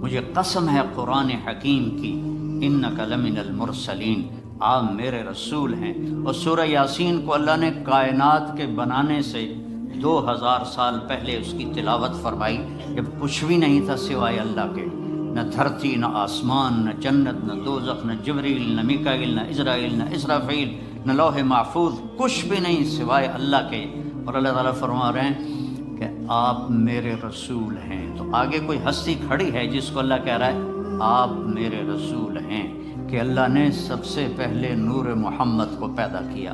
مجھے قسم ہے قرآن حکیم کی، انک لمن المرسلین، آپ میرے رسول ہیں۔ اور سورہ یاسین کو اللہ نے کائنات کے بنانے سے 2000 سال پہلے اس کی تلاوت فرمائی، جب کچھ بھی نہیں تھا سوائے اللہ کے، نہ دھرتی، نہ آسمان، نہ جنت، نہ دوزخ، نہ جبریل، نہ میکائیل، نہ اسرائیل، نہ اسرافیل، نہ لوح محفوظ، کچھ بھی نہیں سوائے اللہ کے۔ اور اللہ تعالیٰ فرما رہے ہیں کہ آپ میرے رسول ہیں۔ تو آگے کوئی ہستی کھڑی ہے جس کو اللہ کہہ رہا ہے آپ میرے رسول ہیں، کہ اللہ نے سب سے پہلے نور محمد کو پیدا کیا،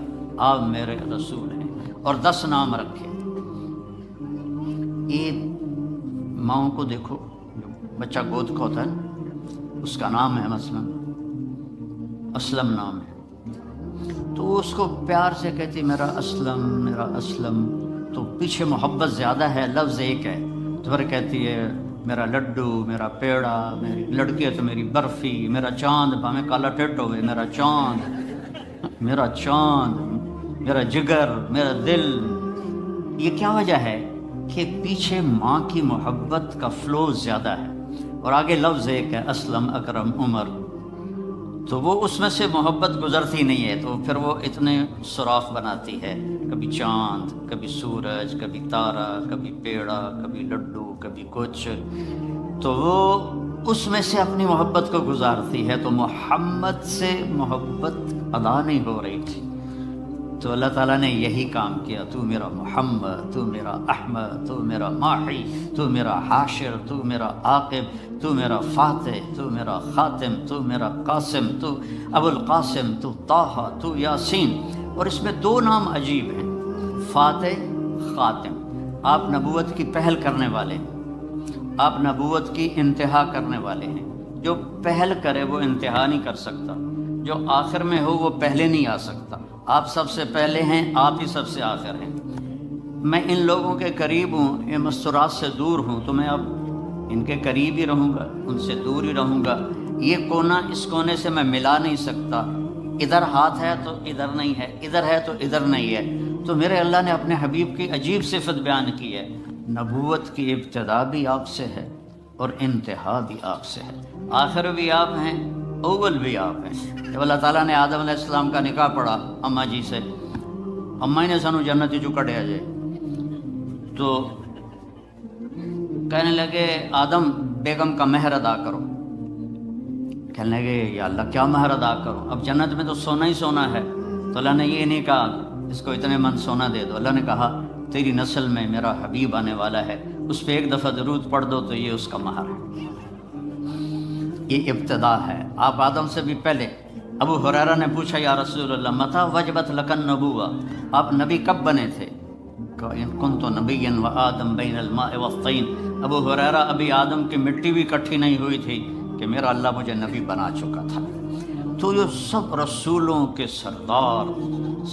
آپ میرے رسول ہیں، اور 10 نام رکھے۔ یہ ماؤں کو دیکھو، جو بچہ گود کا ہوتا ہے اس کا نام ہے مثلا اسلم نام ہے، تو اس کو پیار سے کہتی میرا اسلم، میرا اسلم، تو پیچھے محبت زیادہ ہے، لفظ ایک ہے، تو پھر کہتی ہے میرا لڈو، میرا پیڑا، میری لڑکی ہے تو میری برفی، میرا چاند، ہمیں کالا ٹٹ ہوئے، میرا چاند، میرا چاند، میرا جگر، میرا دل۔ یہ کیا وجہ ہے کہ پیچھے ماں کی محبت کا فلو زیادہ ہے، اور آگے لفظ ایک ہے اسلم، اکرم، عمر، تو وہ اس میں سے محبت گزرتی نہیں ہے، تو پھر وہ اتنے سوراخ بناتی ہے، کبھی چاند، کبھی سورج، کبھی تارا، کبھی پیڑا، کبھی لڈو، کبھی کچھ، تو وہ اس میں سے اپنی محبت کو گزارتی ہے۔ تو محمد سے محبت ادا نہیں ہو رہی تھی، تو اللہ تعالیٰ نے یہی کام کیا، تو میرا محمد، تو میرا احمد، تو میرا ماحی، تو میرا حاشر، تو میرا عاقب، تو میرا فاتح، تو میرا خاتم، تو میرا قاسم، تو ابو القاسم، تو طٰہٰ، تو یاسین۔ اور اس میں 2 نام عجیب ہیں، فاتح، خاتم۔ آپ نبوت کی پہل کرنے والے ہیں، آپ نبوت کی انتہا کرنے والے ہیں۔ جو پہل کرے وہ انتہا نہیں کر سکتا، جو آخر میں ہو وہ پہلے نہیں آ سکتا۔ آپ سب سے پہلے ہیں، آپ ہی سب سے آخر ہیں۔ میں ان لوگوں کے قریب ہوں، ان مستورات سے دور ہوں، تو میں اب ان کے قریب ہی رہوں گا، ان سے دور ہی رہوں گا۔ یہ کونا اس کونے سے میں ملا نہیں سکتا، ادھر ہاتھ ہے تو ادھر نہیں ہے، ادھر ہے تو ادھر نہیں ہے۔ تو میرے اللہ نے اپنے حبیب کی عجیب صفت بیان کی ہے، نبوت کی ابتدا بھی آپ سے ہے اور انتہا بھی آپ سے ہے، آخر بھی آپ ہیں، اول بھی آپ ہیں۔ جب اللہ تعالیٰ نے آدم علیہ السلام کا نکاح پڑھا اماں جی سے، اماں نے سانو جنت جو کٹیا جائے، تو کہنے لگے آدم بیگم کا مہر ادا کرو۔ کہنے لگے یا اللہ کیا مہر ادا کرو، اب جنت میں تو سونا ہی سونا ہے۔ تو اللہ نے یہ نہیں کہا اس کو اتنے من سونا دے دو، اللہ نے کہا تیری نسل میں میرا حبیب آنے والا ہے، اس پہ 1 دفعہ درود پڑھ دو تو یہ اس کا مہر ہے۔ یہ ابتدا ہے، آپ آدم سے بھی پہلے۔ ابو ہریرہ نے پوچھا یا رسول اللہ متى وجبت لک النبوہ، آپ نبی کب بنے تھے؟ کنت نبیا وآدم بین الماء والطین۔ ابو ہریرہ ابھی آدم کی مٹی بھی اکٹھی نہیں ہوئی تھی کہ میرا اللہ مجھے نبی بنا چکا تھا۔ تو یہ سب رسولوں کے سردار،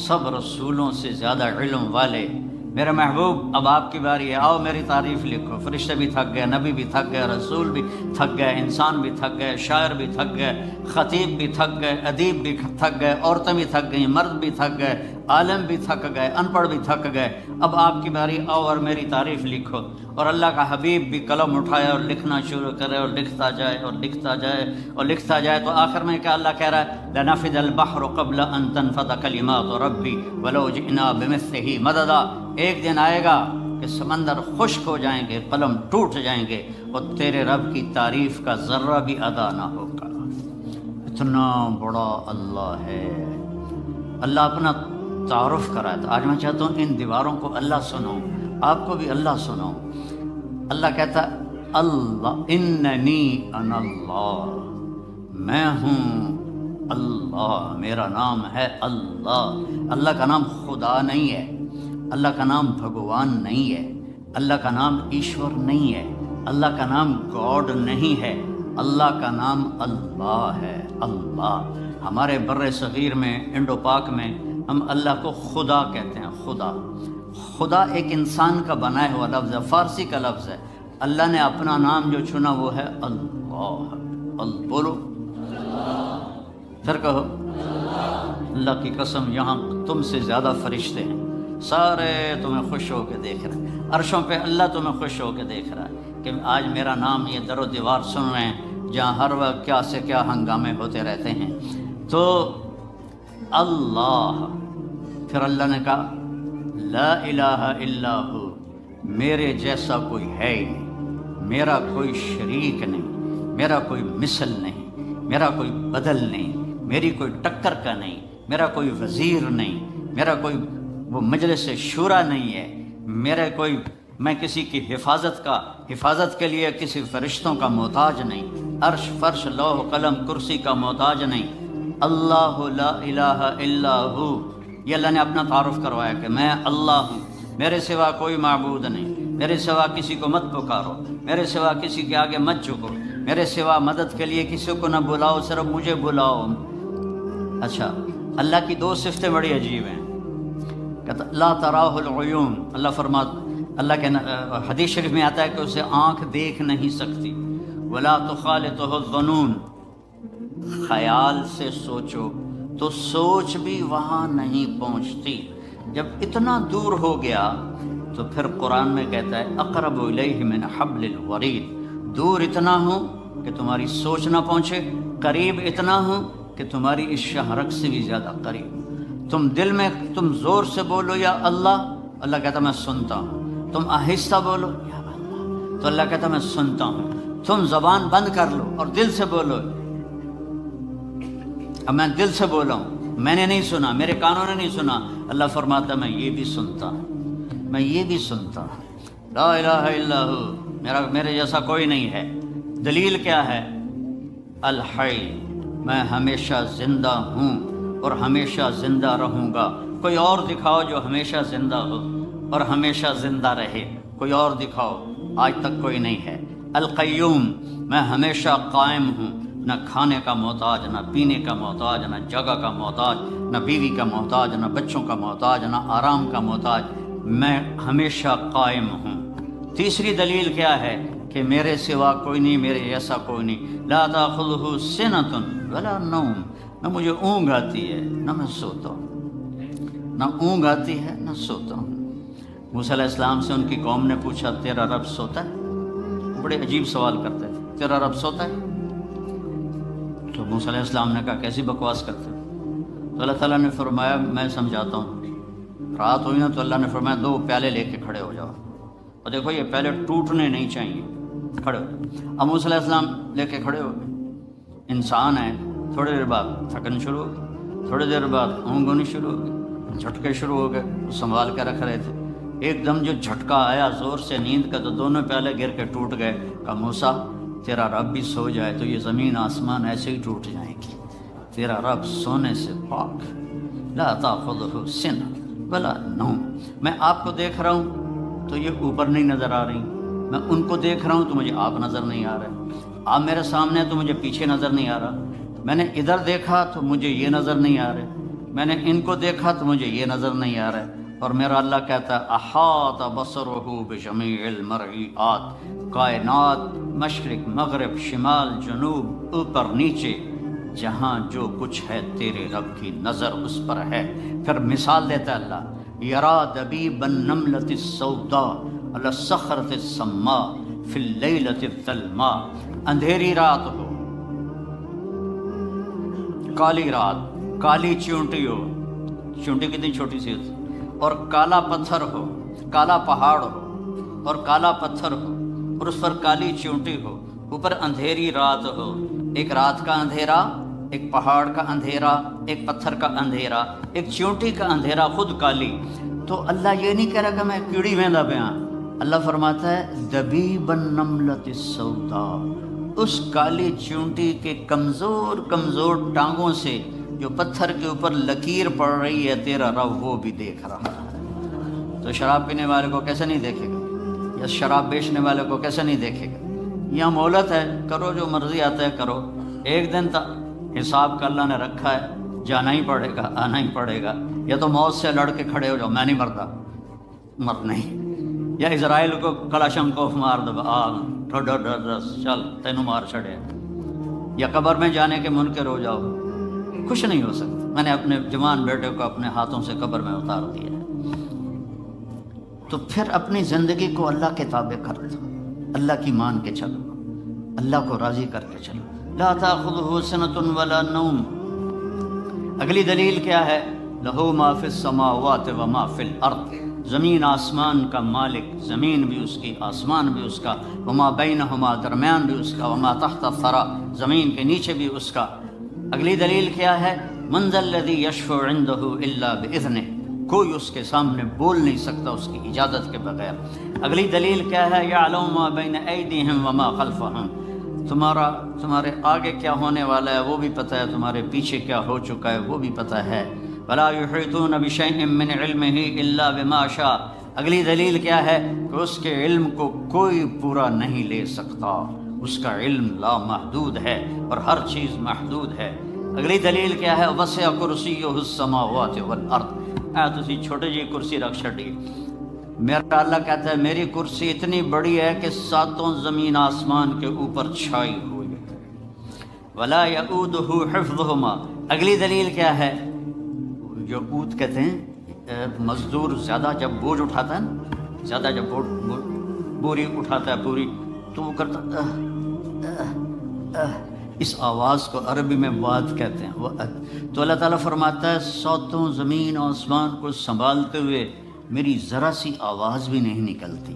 سب رسولوں سے زیادہ علم والے میرے محبوب، اب آپ کی باری ہے، آؤ میری تعریف لکھو۔ فرشتے بھی تھک گئے، نبی بھی تھک گئے، رسول بھی تھک گئے، انسان بھی تھک گئے، شاعر بھی تھک گئے، خطیب بھی تھک گئے، ادیب بھی تھک گئے، عورتیں بھی تھک گئیں، مرد بھی تھک گئے، عالم بھی تھک گئے، ان پڑھ بھی تھک گئے۔ اب آپ کی باری، آؤ اور میری تعریف لکھو۔ اور اللہ کا حبیب بھی قلم اٹھائے اور لکھنا شروع کرے، اور لکھتا جائے اور لکھتا جائے اور لکھتا جائے۔ تو آخر میں کیا اللہ کہہ رہا ہے، لنفد البحر قبل ان تنفد کلمات ربی ولو جئنا بمثلہ مددا۔ ایک دن آئے گا کہ سمندر خشک ہو جائیں گے، قلم ٹوٹ جائیں گے، اور تیرے رب کی تعریف کا ذرہ بھی ادا نہ ہوگا۔ اتنا بڑا اللہ ہے۔ اللہ اپنا تعارف کرا ہے۔ آج میں چاہتا ہوں ان دیواروں کو اللہ سناؤں، آپ کو بھی اللہ سناؤں۔ اللہ کہتا ہے اللہ اننی انا اللہ، میں ہوں اللہ، میرا نام ہے اللہ۔ اللہ کا نام خدا نہیں ہے، اللہ کا نام بھگوان نہیں ہے، اللہ کا نام ایشور نہیں ہے، اللہ کا نام گاڈ نہیں ہے، اللہ کا نام اللہ ہے۔ اللہ ہمارے بر صغیر میں، انڈو پاک میں ہم اللہ کو خدا کہتے ہیں۔ خدا، خدا ایک انسان کا بنایا ہوا لفظ ہے، فارسی کا لفظ ہے۔ اللہ نے اپنا نام جو چنا وہ ہے اللہ۔ بولو پھر کہو اللہ کی قسم، یہاں تم سے زیادہ فرشتے ہیں، سارے تمہیں خوش ہو کے دیکھ رہے ہیں، عرشوں پہ اللہ تمہیں خوش ہو کے دیکھ رہا ہے۔ کہ آج میرا نام یہ در و دیوار سن رہے ہیں جہاں ہر وقت کیا سے کیا ہنگامے ہوتے رہتے ہیں. تو اللہ، پھر اللہ نے کہا لا الہ الا ہو، میرے جیسا کوئی ہے ہی نہیں، میرا کوئی شریک نہیں، میرا کوئی مثل نہیں، میرا کوئی بدل نہیں، میری کوئی ٹکر کا نہیں، میرا کوئی وزیر نہیں، میرا کوئی وہ مجلس شورا نہیں ہے، میرے کوئی میں کسی کی حفاظت کے لیے کسی فرشتوں کا محتاج نہیں، عرش فرش لوح قلم کرسی کا محتاج نہیں. اللہ لا الہ الا ہو، یہ اللہ نے اپنا تعارف کروایا کہ میں اللہ ہوں، میرے سوا کوئی معبود نہیں، میرے سوا کسی کو مت پکارو، میرے سوا کسی کے آگے مت جھکو، میرے سوا مدد کے لیے کسی کو نہ بلاؤ، صرف مجھے بلاؤ. اچھا، اللہ کی دو صفتیں بڑی عجیب ہیں. کہتا لا تراہ العیون، اللہ کے حدیث شریف میں آتا ہے کہ اسے آنکھ دیکھ نہیں سکتی. ولا تخالطہ الظنون، خیال سے سوچو تو سوچ بھی وہاں نہیں پہنچتی. جب اتنا دور ہو گیا تو پھر قرآن میں کہتا ہے اقرب الیہ من حبل الورید، دور اتنا ہوں کہ تمہاری سوچ نہ پہنچے، قریب اتنا ہوں کہ تمہاری اس شہرک سے بھی زیادہ قریب. تم دل میں تم زور سے بولو یا اللہ، اللہ کہتا میں سنتا ہوں. تم آہستہ بولو یا اللہ، تو اللہ کہتا میں سنتا ہوں. تم زبان بند کر لو اور دل سے بولو. اب میں دل سے بولا ہوں، میں نے نہیں سنا، میرے کانوں نے نہیں سنا، اللہ فرماتا میں یہ بھی سنتا ہوں، میں یہ بھی سنتا ہوں. لا الہ الا ہو، میرے جیسا کوئی نہیں ہے. دلیل کیا ہے؟ الحی، میں ہمیشہ زندہ ہوں اور ہمیشہ زندہ رہوں گا. کوئی اور دکھاؤ جو ہمیشہ زندہ ہو اور ہمیشہ زندہ رہے، کوئی اور دکھاؤ، آج تک کوئی نہیں ہے. القیوم، میں ہمیشہ قائم ہوں، نہ کھانے کا محتاج، نہ پینے کا محتاج، نہ جگہ کا محتاج، نہ بیوی کا محتاج، نہ بچوں کا محتاج، نہ آرام کا محتاج، میں ہمیشہ قائم ہوں. تیسری دلیل کیا ہے کہ میرے سوا کوئی نہیں، میرے جیسا کوئی نہیں. لا تاخذہ سنۃ ولا نوم، نہ مجھے اونگ آتی ہے نہ میں سوتا ہوں، نہ اونگ آتی ہے نہ سوتا ہوں. موسیٰ علیہ السلام سے ان کی قوم نے پوچھا تیرا رب سوتا ہے؟ بڑے عجیب سوال کرتے تھے، تیرا رب سوتا ہے؟ تو موسیٰ علیہ السلام نے کہا کیسی بکواس کرتے ہو؟ تو اللہ تعالیٰ نے فرمایا میں سمجھاتا ہوں. رات ہوئی نا تو اللہ نے فرمایا 2 پیالے لے کے کھڑے ہو جاؤ، اور دیکھو یہ پیالے ٹوٹنے نہیں چاہیے، کھڑے ہو. اب موسیٰ علیہ السلام لے کے کھڑے ہو گئے. انسان ہے، تھوڑی دیر بعد تھکن شروع ہو گئی، تھوڑی دیر بعد اونگ ہونی شروع ہو گئی، جھٹکے شروع ہو گئے. سنبھال کے رکھ رہے تھے، ایک دم جو جھٹکا آیا زور سے نیند کا تو دونوں پیالے گر کے ٹوٹ گئے. کہا موسیٰ تیرا رب بھی سو جائے تو یہ زمین آسمان ایسے ہی ٹوٹ جائیں گی، تیرا رب سونے سے پاک. لا تاخذہ سنۃ ولا نوم. میں آپ کو دیکھ رہا ہوں تو یہ اوپر نہیں نظر آ رہی، میں ان کو دیکھ رہا ہوں تو مجھے آپ نظر نہیں آ رہے، آپ میرے سامنے تو مجھے پیچھے نظر نہیں آ رہا، میں نے ادھر دیکھا تو مجھے یہ نظر نہیں آ رہے، میں نے ان کو دیکھا تو مجھے یہ نظر نہیں آ رہے. اور میرا اللہ کہتا ہے احاط بصرہ بجمیع المرئیات، کائنات مشرق مغرب شمال جنوب اوپر نیچے جہاں جو کچھ ہے تیرے رب کی نظر اس پر ہے. پھر مثال دیتا ہے اللہ، یرا دبیب النملۃ السوداء علی الصخرۃ السماء فی اللیلۃ الظلماء. اندھیری رات ہو، کالی رات، کالی چیونٹی ہو، چیونٹی کتنی چھوٹی سی ہوتی، اور کالا پتھر ہو، کالا پہاڑ ہو اور کالا پتھر ہو اور اس پر کالی چیونٹی ہو، اوپر اندھیری رات ہو. ایک رات کا اندھیرا، ایک پہاڑ کا اندھیرا، ایک پتھر کا اندھیرا، ایک چیونٹی کا اندھیرا خود کالی. تو اللہ یہ نہیں کہہ رہا کہ میں کیڑی ویندا پیا، اللہ فرماتا ہے دبیب النملۃ السوداء، اس کالی چیونٹی کے کمزور کمزور ٹانگوں سے جو پتھر کے اوپر لکیر پڑ رہی ہے تیرا رب وہ بھی دیکھ رہا ہے. تو شراب پینے والے کو کیسے نہیں دیکھے گا، یا شراب بیچنے والے کو کیسے نہیں دیکھے گا؟ یہاں مہلت ہے، کرو جو مرضی آتا ہے کرو، ایک دن تک حساب کا اللہ نے رکھا ہے، جانا ہی پڑے گا، آنا ہی پڑے گا. یا تو موت سے لڑ کے کھڑے ہو جاؤ، میں نہیں مرتا، مر نہیں، یا اسرائیل کو کلاشنکوف مار دو، چل تینوں مار چھڑے، یا قبر میں جانے کے منکر ہو جاؤ، کچھ نہیں ہو سکتا. میں نے اپنے جوان بیٹے کو اپنے ہاتھوں سے قبر میں اتار دیا ہے. تو پھر اپنی زندگی کو اللہ کے تابع کر دو، اللہ کی مان کے چلو، اللہ کو راضی کر کے چلو. لا تأخذه سنة ولا نوم. اگلی دلیل کیا ہے؟ لہو ما فی السماوات و ما فی الارض. زمین آسمان کا مالک، زمین بھی اس کی، آسمان بھی اس کا، وما بینہما درمیان بھی اس کا، وما تحت الثری زمین کے نیچے بھی اس کا. اگلی دلیل کیا ہے؟ من ذا الذی یشفع عندہ الا باذنہ. کوئی اس کے سامنے بول نہیں سکتا اس کی اجازت کے بغیر. اگلی دلیل کیا ہے؟ یعلم ما بین ایدیہم وما خلفہم. تمہارے آگے کیا ہونے والا ہے وہ بھی پتہ ہے، تمہارے پیچھے کیا ہو چکا ہے وہ بھی پتہ ہے. ولا یحیطون بشیء من علمہ الا بما شاء. اگلی دلیل کیا ہے؟ کہ اس کے علم کو کوئی پورا نہیں لے سکتا، اس کا علم لامحدود ہے اور ہر چیز محدود ہے. اگلی دلیل کیا ہے؟ وسع کرسیہ السماوات والارض. تسی چھوٹے جی کرسی رکھ چھڑی، میرا اللہ کہتا ہے میری کرسی اتنی بڑی ہے کہ ساتوں زمین آسمان کے اوپر چھائی ہوئی ہے. ولا یؤودہ حفظہما. اگلی دلیل کیا ہے؟ جو اود کہتے ہیں مزدور زیادہ جب بوجھ اٹھاتا ہے نا، زیادہ جب بوری اٹھاتا ہے پوری، تو وہ کرتا اس آواز کو عربی میں واد کہتے ہیں. تو اللہ تعالیٰ فرماتا ہے ساتوں زمین آسمان کو سنبھالتے ہوئے میری ذرا سی آواز بھی نہیں نکلتی،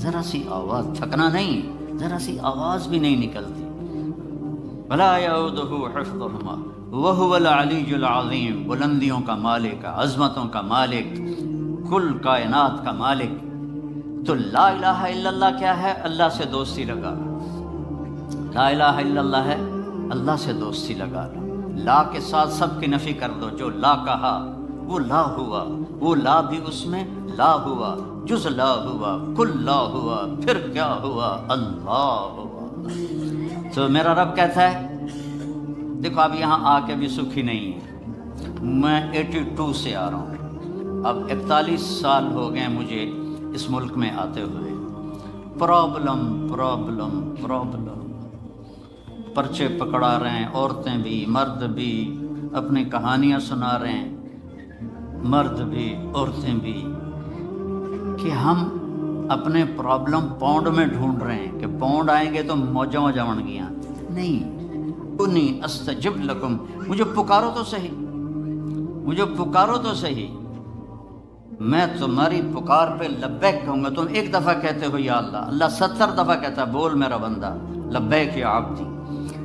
ذرا سی آواز، تھکنا نہیں، ذرا سی آواز بھی نہیں نکلتی. ولا یعودہ حفظہما وہو العلی العظیم. بلندیوں کا مالک، عظمتوں کا مالک، کل کائنات کا مالک. تو لا الہ الا اللہ کیا ہے؟ اللہ سے دوستی لگا لو. لا الہ الا اللہ ہے اللہ سے دوستی لگا لو. لا کے ساتھ سب کی نفی کر دو. جو لا کہا وہ لا ہوا، وہ لا بھی اس میں لا ہوا، جز لا ہوا، کل لا ہوا، پھر کیا ہوا؟ اللہ ہوا. تو میرا رب کہتا ہے دیکھو اب یہاں آ کے بھی سکھی نہیں ہے. میں 82 سے آ رہا ہوں، اب 41 سال ہو گئے مجھے اس ملک میں آتے ہوئے. پرابلم پرابلم پرابلم، پرچے پکڑا رہے ہیں، عورتیں بھی مرد بھی اپنی کہانیاں سنا رہے ہیں، مرد بھی عورتیں بھی، کہ ہم اپنے پرابلم پاؤنڈ میں ڈھونڈ رہے ہیں کہ پاؤنڈ آئیں گے تو موجہ موجہ بن گیا. نہیں، انی استجب لکم. مجھے پکارو تو صحیح، مجھے پکارو تو صحیح، میں تمہاری پکار پہ لبیک کہوں گا. تم ایک دفعہ کہتے ہو یا اللہ، اللہ 70 دفعہ کہتا ہے بول میرا بندہ لبیک یا عبدی.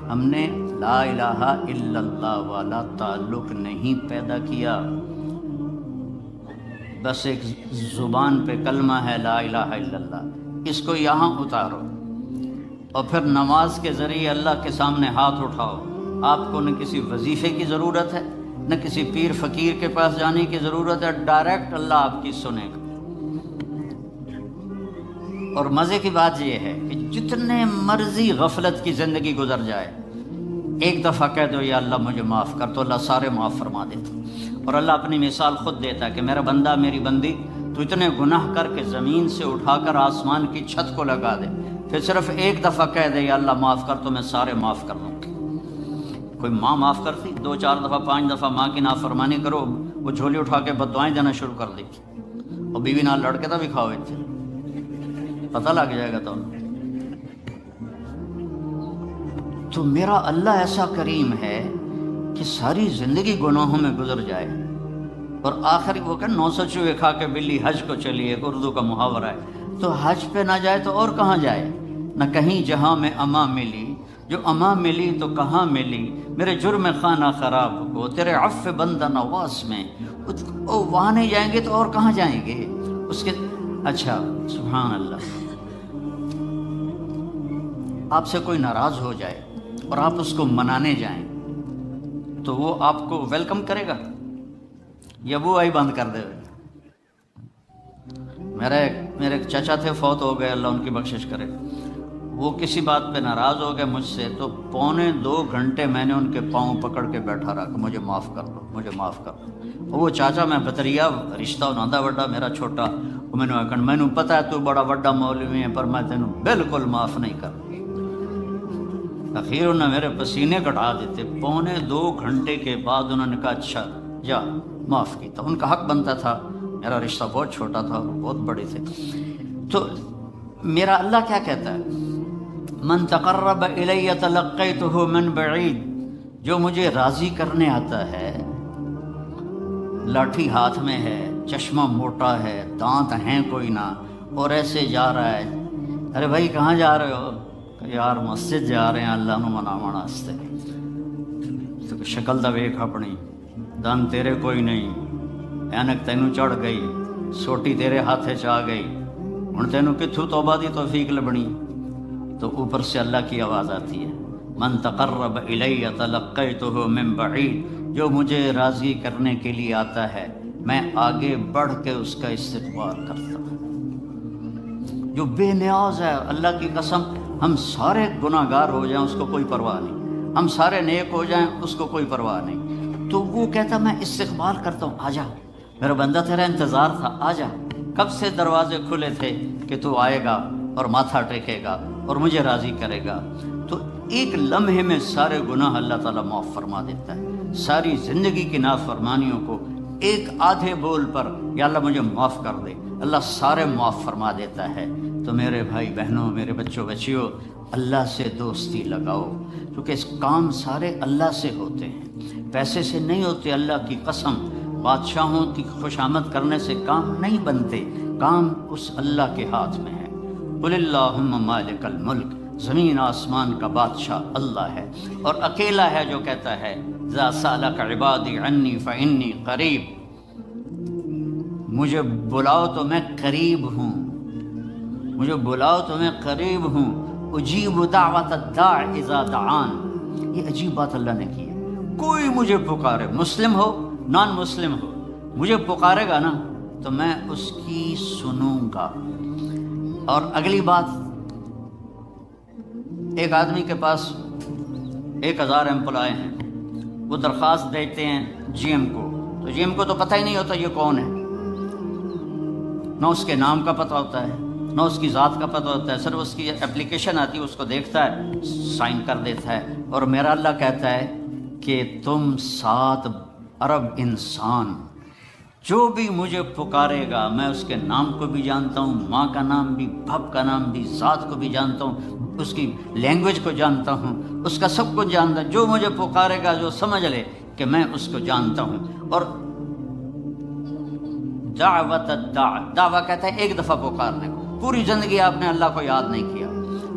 ہم نے لا الہ الا اللہ والا تعلق نہیں پیدا کیا. بس ایک زبان پہ کلمہ ہے لا الہ الا اللہ، اس کو یہاں اتارو اور پھر نماز کے ذریعے اللہ کے سامنے ہاتھ اٹھاؤ. آپ کو نہ کسی وظیفے کی ضرورت ہے، نہ کسی پیر فقیر کے پاس جانے کی ضرورت ہے، ڈائریکٹ اللہ آپ کی سنے گا. اور مزے کی بات یہ ہے کہ جتنے مرضی غفلت کی زندگی گزر جائے، ایک دفعہ کہہ دو یا اللہ مجھے معاف کر، تو اللہ سارے معاف فرما دیتا. اور اللہ اپنی مثال خود دیتا ہے کہ میرا بندہ میری بندی تو اتنے گناہ کر کے زمین سے اٹھا کر آسمان کی چھت کو لگا دے، پھر صرف ایک دفعہ کہہ دے یا اللہ معاف کر تو میں سارے معاف کر دوں. کوئی ماں معاف کرتی؟ 2 4 دفعہ 5 دفعہ ماں کی نافرمانی کرو، وہ جھولی اٹھا کے بددعائیں دینا شروع کر دی. اور بیوی نال لڑ کے تو بھی کھاؤ تھے، پتہ لگ جائے گا تو. تو میرا اللہ ایسا کریم ہے کہ ساری زندگی گناہوں میں گزر جائے اور آخری وہ کہ 900 چوہے کھا کے بلی حج کو چلی، ایک اردو کا محاورہ ہے. تو حج پہ نہ جائے تو اور کہاں جائے؟ نہ کہیں جہاں میں اما ملی، جو اما ملی تو کہاں ملی، میرے جرم خانہ خراب کو تیرے عفو بندہ نواز میں. وہاں نہیں جائیں گے تو اور کہاں جائیں گے؟ اس کے اچھا سبحان اللہ، آپ سے کوئی ناراض ہو جائے اور آپ اس کو منانے جائیں تو وہ آپ کو ویلکم کرے گا یا وہ آئی بند کر دے گا؟ میرے ایک چچا تھے، فوت ہو گئے، اللہ ان کی بخشش کرے. وہ کسی بات پہ ناراض ہو گئے مجھ سے، تو 2.25 گھنٹے میں نے ان کے پاؤں پکڑ کے بیٹھا رہا کہ مجھے معاف کر دو، مجھے معاف کر دو. اور وہ چاچا میں بتریا رشتہ نہ بڑا میرا چھوٹا، وہ میں نے پتا ہے تو بڑا بڑا مولوی ہے پر میں تینوں بالکل معاف نہیں کر. اخیر انہوں نے میرے پسینے کٹا دیتے. 2.25 گھنٹے کے بعد انہوں نے کہا اچھا جا معاف کی. تو ان کا حق بنتا تھا، میرا رشتہ بہت چھوٹا تھا، بہت بڑے تھے. تو میرا اللہ کیا کہتا ہے؟ من تقرب الی تلقیتہ من بعید، جو مجھے راضی کرنے آتا ہے، لاٹھی ہاتھ میں ہے، چشمہ موٹا ہے، دانت ہیں کوئی نہ، اور ایسے جا رہا ہے، ارے بھائی کہاں جا رہے ہو؟ کہ یار مسجد جا رہے ہیں اللہ نو مناون واسطے، تو شکل دا ویکھ اپنی، دن تیرے کوئی نہیں، اینک تینوں چڑھ گئی، سوٹی تیرے ہاتھے چ آ گئی، ہن تینوں کتھوں توبہ دی توفیق لبنی؟ تو اوپر سے اللہ کی آواز آتی ہے، من تقرب الی تلقیتہ من بعید، جو مجھے راضی کرنے کے لیے آتا ہے میں آگے بڑھ کے اس کا استقبال کرتا ہوں۔ جو بے نیاز ہے، اللہ کی قسم، ہم سارے گناہ گار ہو جائیں اس کو کوئی پرواہ نہیں، ہم سارے نیک ہو جائیں اس کو کوئی پرواہ نہیں، تو وہ کہتا میں استقبال کرتا ہوں، آجا میرا بندہ، تیرا انتظار تھا، آجا، کب سے دروازے کھلے تھے کہ تو آئے گا اور ماتھا ٹیکے گا اور مجھے راضی کرے گا۔ تو ایک لمحے میں سارے گناہ اللہ تعالیٰ معاف فرما دیتا ہے، ساری زندگی کی نافرمانیوں کو ایک آدھے بول پر، یا اللہ مجھے معاف کر دے، اللہ سارے معاف فرما دیتا ہے۔ تو میرے بھائی بہنوں، میرے بچوں بچیوں، اللہ سے دوستی لگاؤ، کیونکہ اس کام سارے اللہ سے ہوتے ہیں، پیسے سے نہیں ہوتے، اللہ کی قسم، بادشاہوں کی خوشامد کرنے سے کام نہیں بنتے، کام اس اللہ کے ہاتھ میں ہے۔ قل اللہم مالک الملک، زمین آسمان کا بادشاہ اللہ ہے، اور اکیلا ہے جو کہتا ہے ذا سألک عبادی عنی فإنی قریب، مجھے بلاؤ تو میں قریب ہوں، مجھے بلاؤ تو میں قریب ہوں، اجیب دعوت الداع اذا دعان۔ یہ عجیب بات اللہ نے کی ہے، کوئی مجھے پکارے، مسلم ہو نان مسلم ہو، مجھے پکارے گا نا تو میں اس کی سنوں گا۔ اور اگلی بات، ایک آدمی کے پاس 1000 امپلائی ہیں، وہ درخواست دیتے ہیں جی ایم کو، تو جی ایم کو تو پتہ ہی نہیں ہوتا یہ کون ہے، نہ اس کے نام کا پتہ ہوتا ہے، نہ اس کی ذات کا پتہ ہوتا ہے، صرف اس کی اپلیکیشن آتی ہے، اس کو دیکھتا ہے، سائن کر دیتا ہے۔ اور میرا اللہ کہتا ہے کہ تم 7 ارب انسان، جو بھی مجھے پکارے گا میں اس کے نام کو بھی جانتا ہوں، ماں کا نام بھی، باپ کا نام بھی، ذات کو بھی جانتا ہوں، اس کی لینگویج کو جانتا ہوں، اس کا سب کچھ جانتا ہوں، جو مجھے پکارے گا جو سمجھ لے کہ میں اس کو جانتا ہوں۔ اور دعوت الداع، دعویٰ کہتا ہے ایک دفعہ پکارنے کو، پوری زندگی آپ نے اللہ کو یاد نہیں کیا،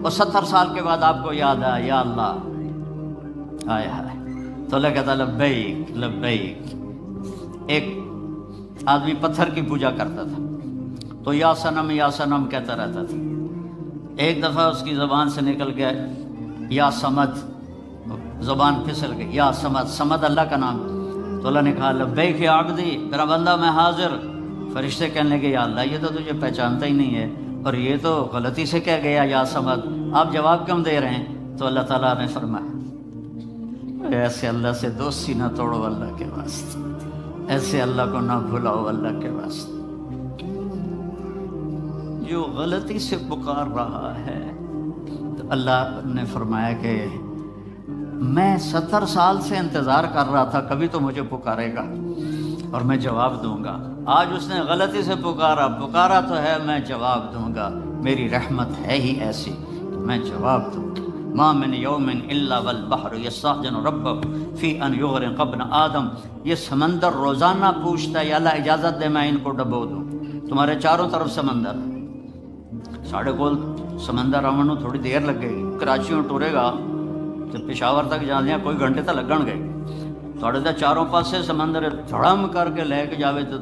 اور 70 سال کے بعد آپ کو یاد آیا یا اللہ، آئے ہائے، تو اللہ کہتا ہے لبیک لبیک۔ ایک آدمی پتھر کی پوجا کرتا تھا، تو یا صنم کہتا رہتا تھا، ایک دفعہ اس کی زبان سے نکل گیا یا صمد، زبان پھسل گئی، یا صمد، صمد اللہ کا نام، تو اللہ نے کہا لبیک یا عبدی، میرا بندہ میں حاضر۔ فرشتے کہنے لگے یا اللہ یہ تو تجھے پہچانتا ہی نہیں ہے، اور یہ تو غلطی سے کہہ گیا یا صمد، آپ جواب کیوں دے رہے ہیں؟ تو اللہ تعالیٰ نے فرمایا ایسے اللہ سے دوستی نہ توڑو اللہ کے واسطے، ایسے اللہ کو نہ بھلاؤ اللہ کے واسطے۔ جو غلطی سے پکار رہا ہے، تو اللہ نے فرمایا کہ میں 70 سال سے انتظار کر رہا تھا، کبھی تو مجھے پکارے گا اور میں جواب دوں گا۔ آج اس نے غلطی سے پکارا تو ہے، میں جواب دوں گا، میری رحمت ہے ہی ایسی کہ میں جواب دوں گا۔ ما من یوم الا والبحر یستأذن ربہ فی ان یغرق ابن آدم، یہ سمندر روزانہ پوچھتا ہے یا اللہ اجازت دے میں ان کو ڈبو دوں، تمہارے چاروں طرف سمندر، ساڑھے کول سمندر آن تھوڑی دیر لگ گئی، کراچیوں ٹورے گا تو پشاور تک جانے کوئی گھنٹے تک لگن گئے، تھوڑے تو چاروں پاسے سمندر دھڑم کر کے لے کے جاوے تو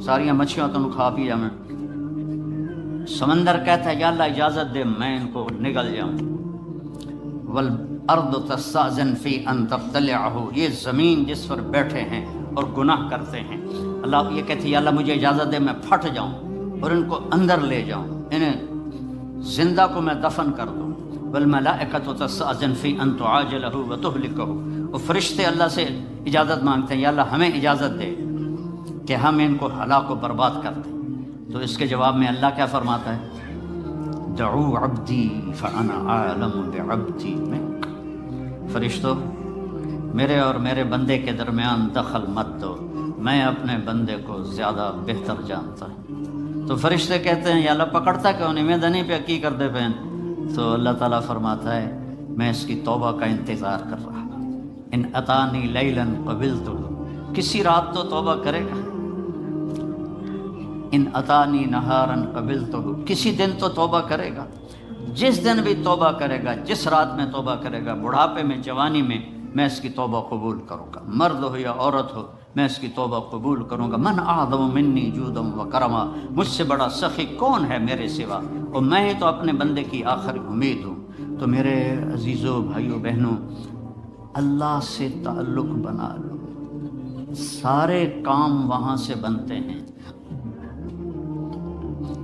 ساریاں مچھیاں تو کھا پی جاویں۔ سمندر کہتا ہے یا اللہ اجازت دے میں ان کو نگل جاؤں۔ والارض تستأذن فی ان تبتلعہ، یہ زمین جس پر بیٹھے ہیں اور گناہ کرتے ہیں، اللہ یہ کہتی ہے یا اللہ مجھے اجازت دے میں پھٹ جاؤں اور ان کو اندر لے جاؤں، انہیں زندہ کو میں دفن کر دوں۔ والملائکۃ تستأذن فی ان تعاجلہ وتہلکہ، وہ فرشتے اللہ سے اجازت مانگتے ہیں یا اللہ ہمیں اجازت دے کہ ہم ان کو ہلاک و برباد کر دیں۔ تو اس کے جواب میں اللہ کیا فرماتا ہے؟ دعو عبدی فانا عالم بعبدی، میں فرشتوں میرے اور میرے بندے کے درمیان دخل مت دو، میں اپنے بندے کو زیادہ بہتر جانتا ہوں۔ تو فرشتے کہتے ہیں یا اللہ پکڑتا کیوں نہیں، میں دنی پہ کی کرتے پہ. تو اللہ تعالیٰ فرماتا ہے میں اس کی توبہ کا انتظار کر رہا. ان اتانی لیلاً قبلت، کسی رات تو توبہ کرے گا. ان اتانی نہاراً قبلت، کسی دن تو توبہ کرے گا. جس دن بھی توبہ کرے گا، جس رات میں توبہ کرے گا، بڑھاپے میں جوانی میں اس کی توبہ قبول کروں گا. مرد ہو یا عورت ہو میں اس کی توبہ قبول کروں گا. من اعظم منی جودا و کرما، مجھ سے بڑا سخی کون ہے میرے سوا، اور میں ہی تو اپنے بندے کی آخری امید ہوں. تو میرے عزیزوں بھائیوں بہنوں، اللہ سے تعلق بنا لو، سارے کام وہاں سے بنتے ہیں.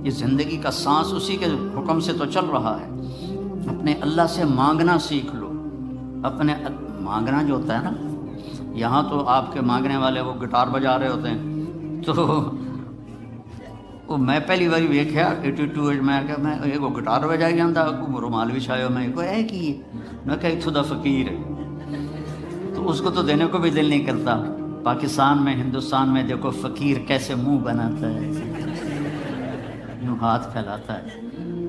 یہ زندگی کا سانس اسی کے حکم سے تو چل رہا ہے. اپنے اللہ سے مانگنا سیکھ لو. اپنے مانگنا جو ہوتا ہے نا، یہاں تو آپ کے مانگنے والے وہ گٹار بجا رہے ہوتے ہیں. تو وہ میں پہلی باری ویکھیا 82 میں کہ میں ایک گٹار بجائی جاتا، رومال بھی چھایا، میں کوئی ہے کہ میں کہ اتھو دا فقیر ہے. تو اس کو تو دینے کو بھی دل نہیں کرتا. پاکستان میں، ہندوستان میں دیکھو فقیر کیسے منہ بناتا ہے، یوں ہاتھ پھیلاتا ہے.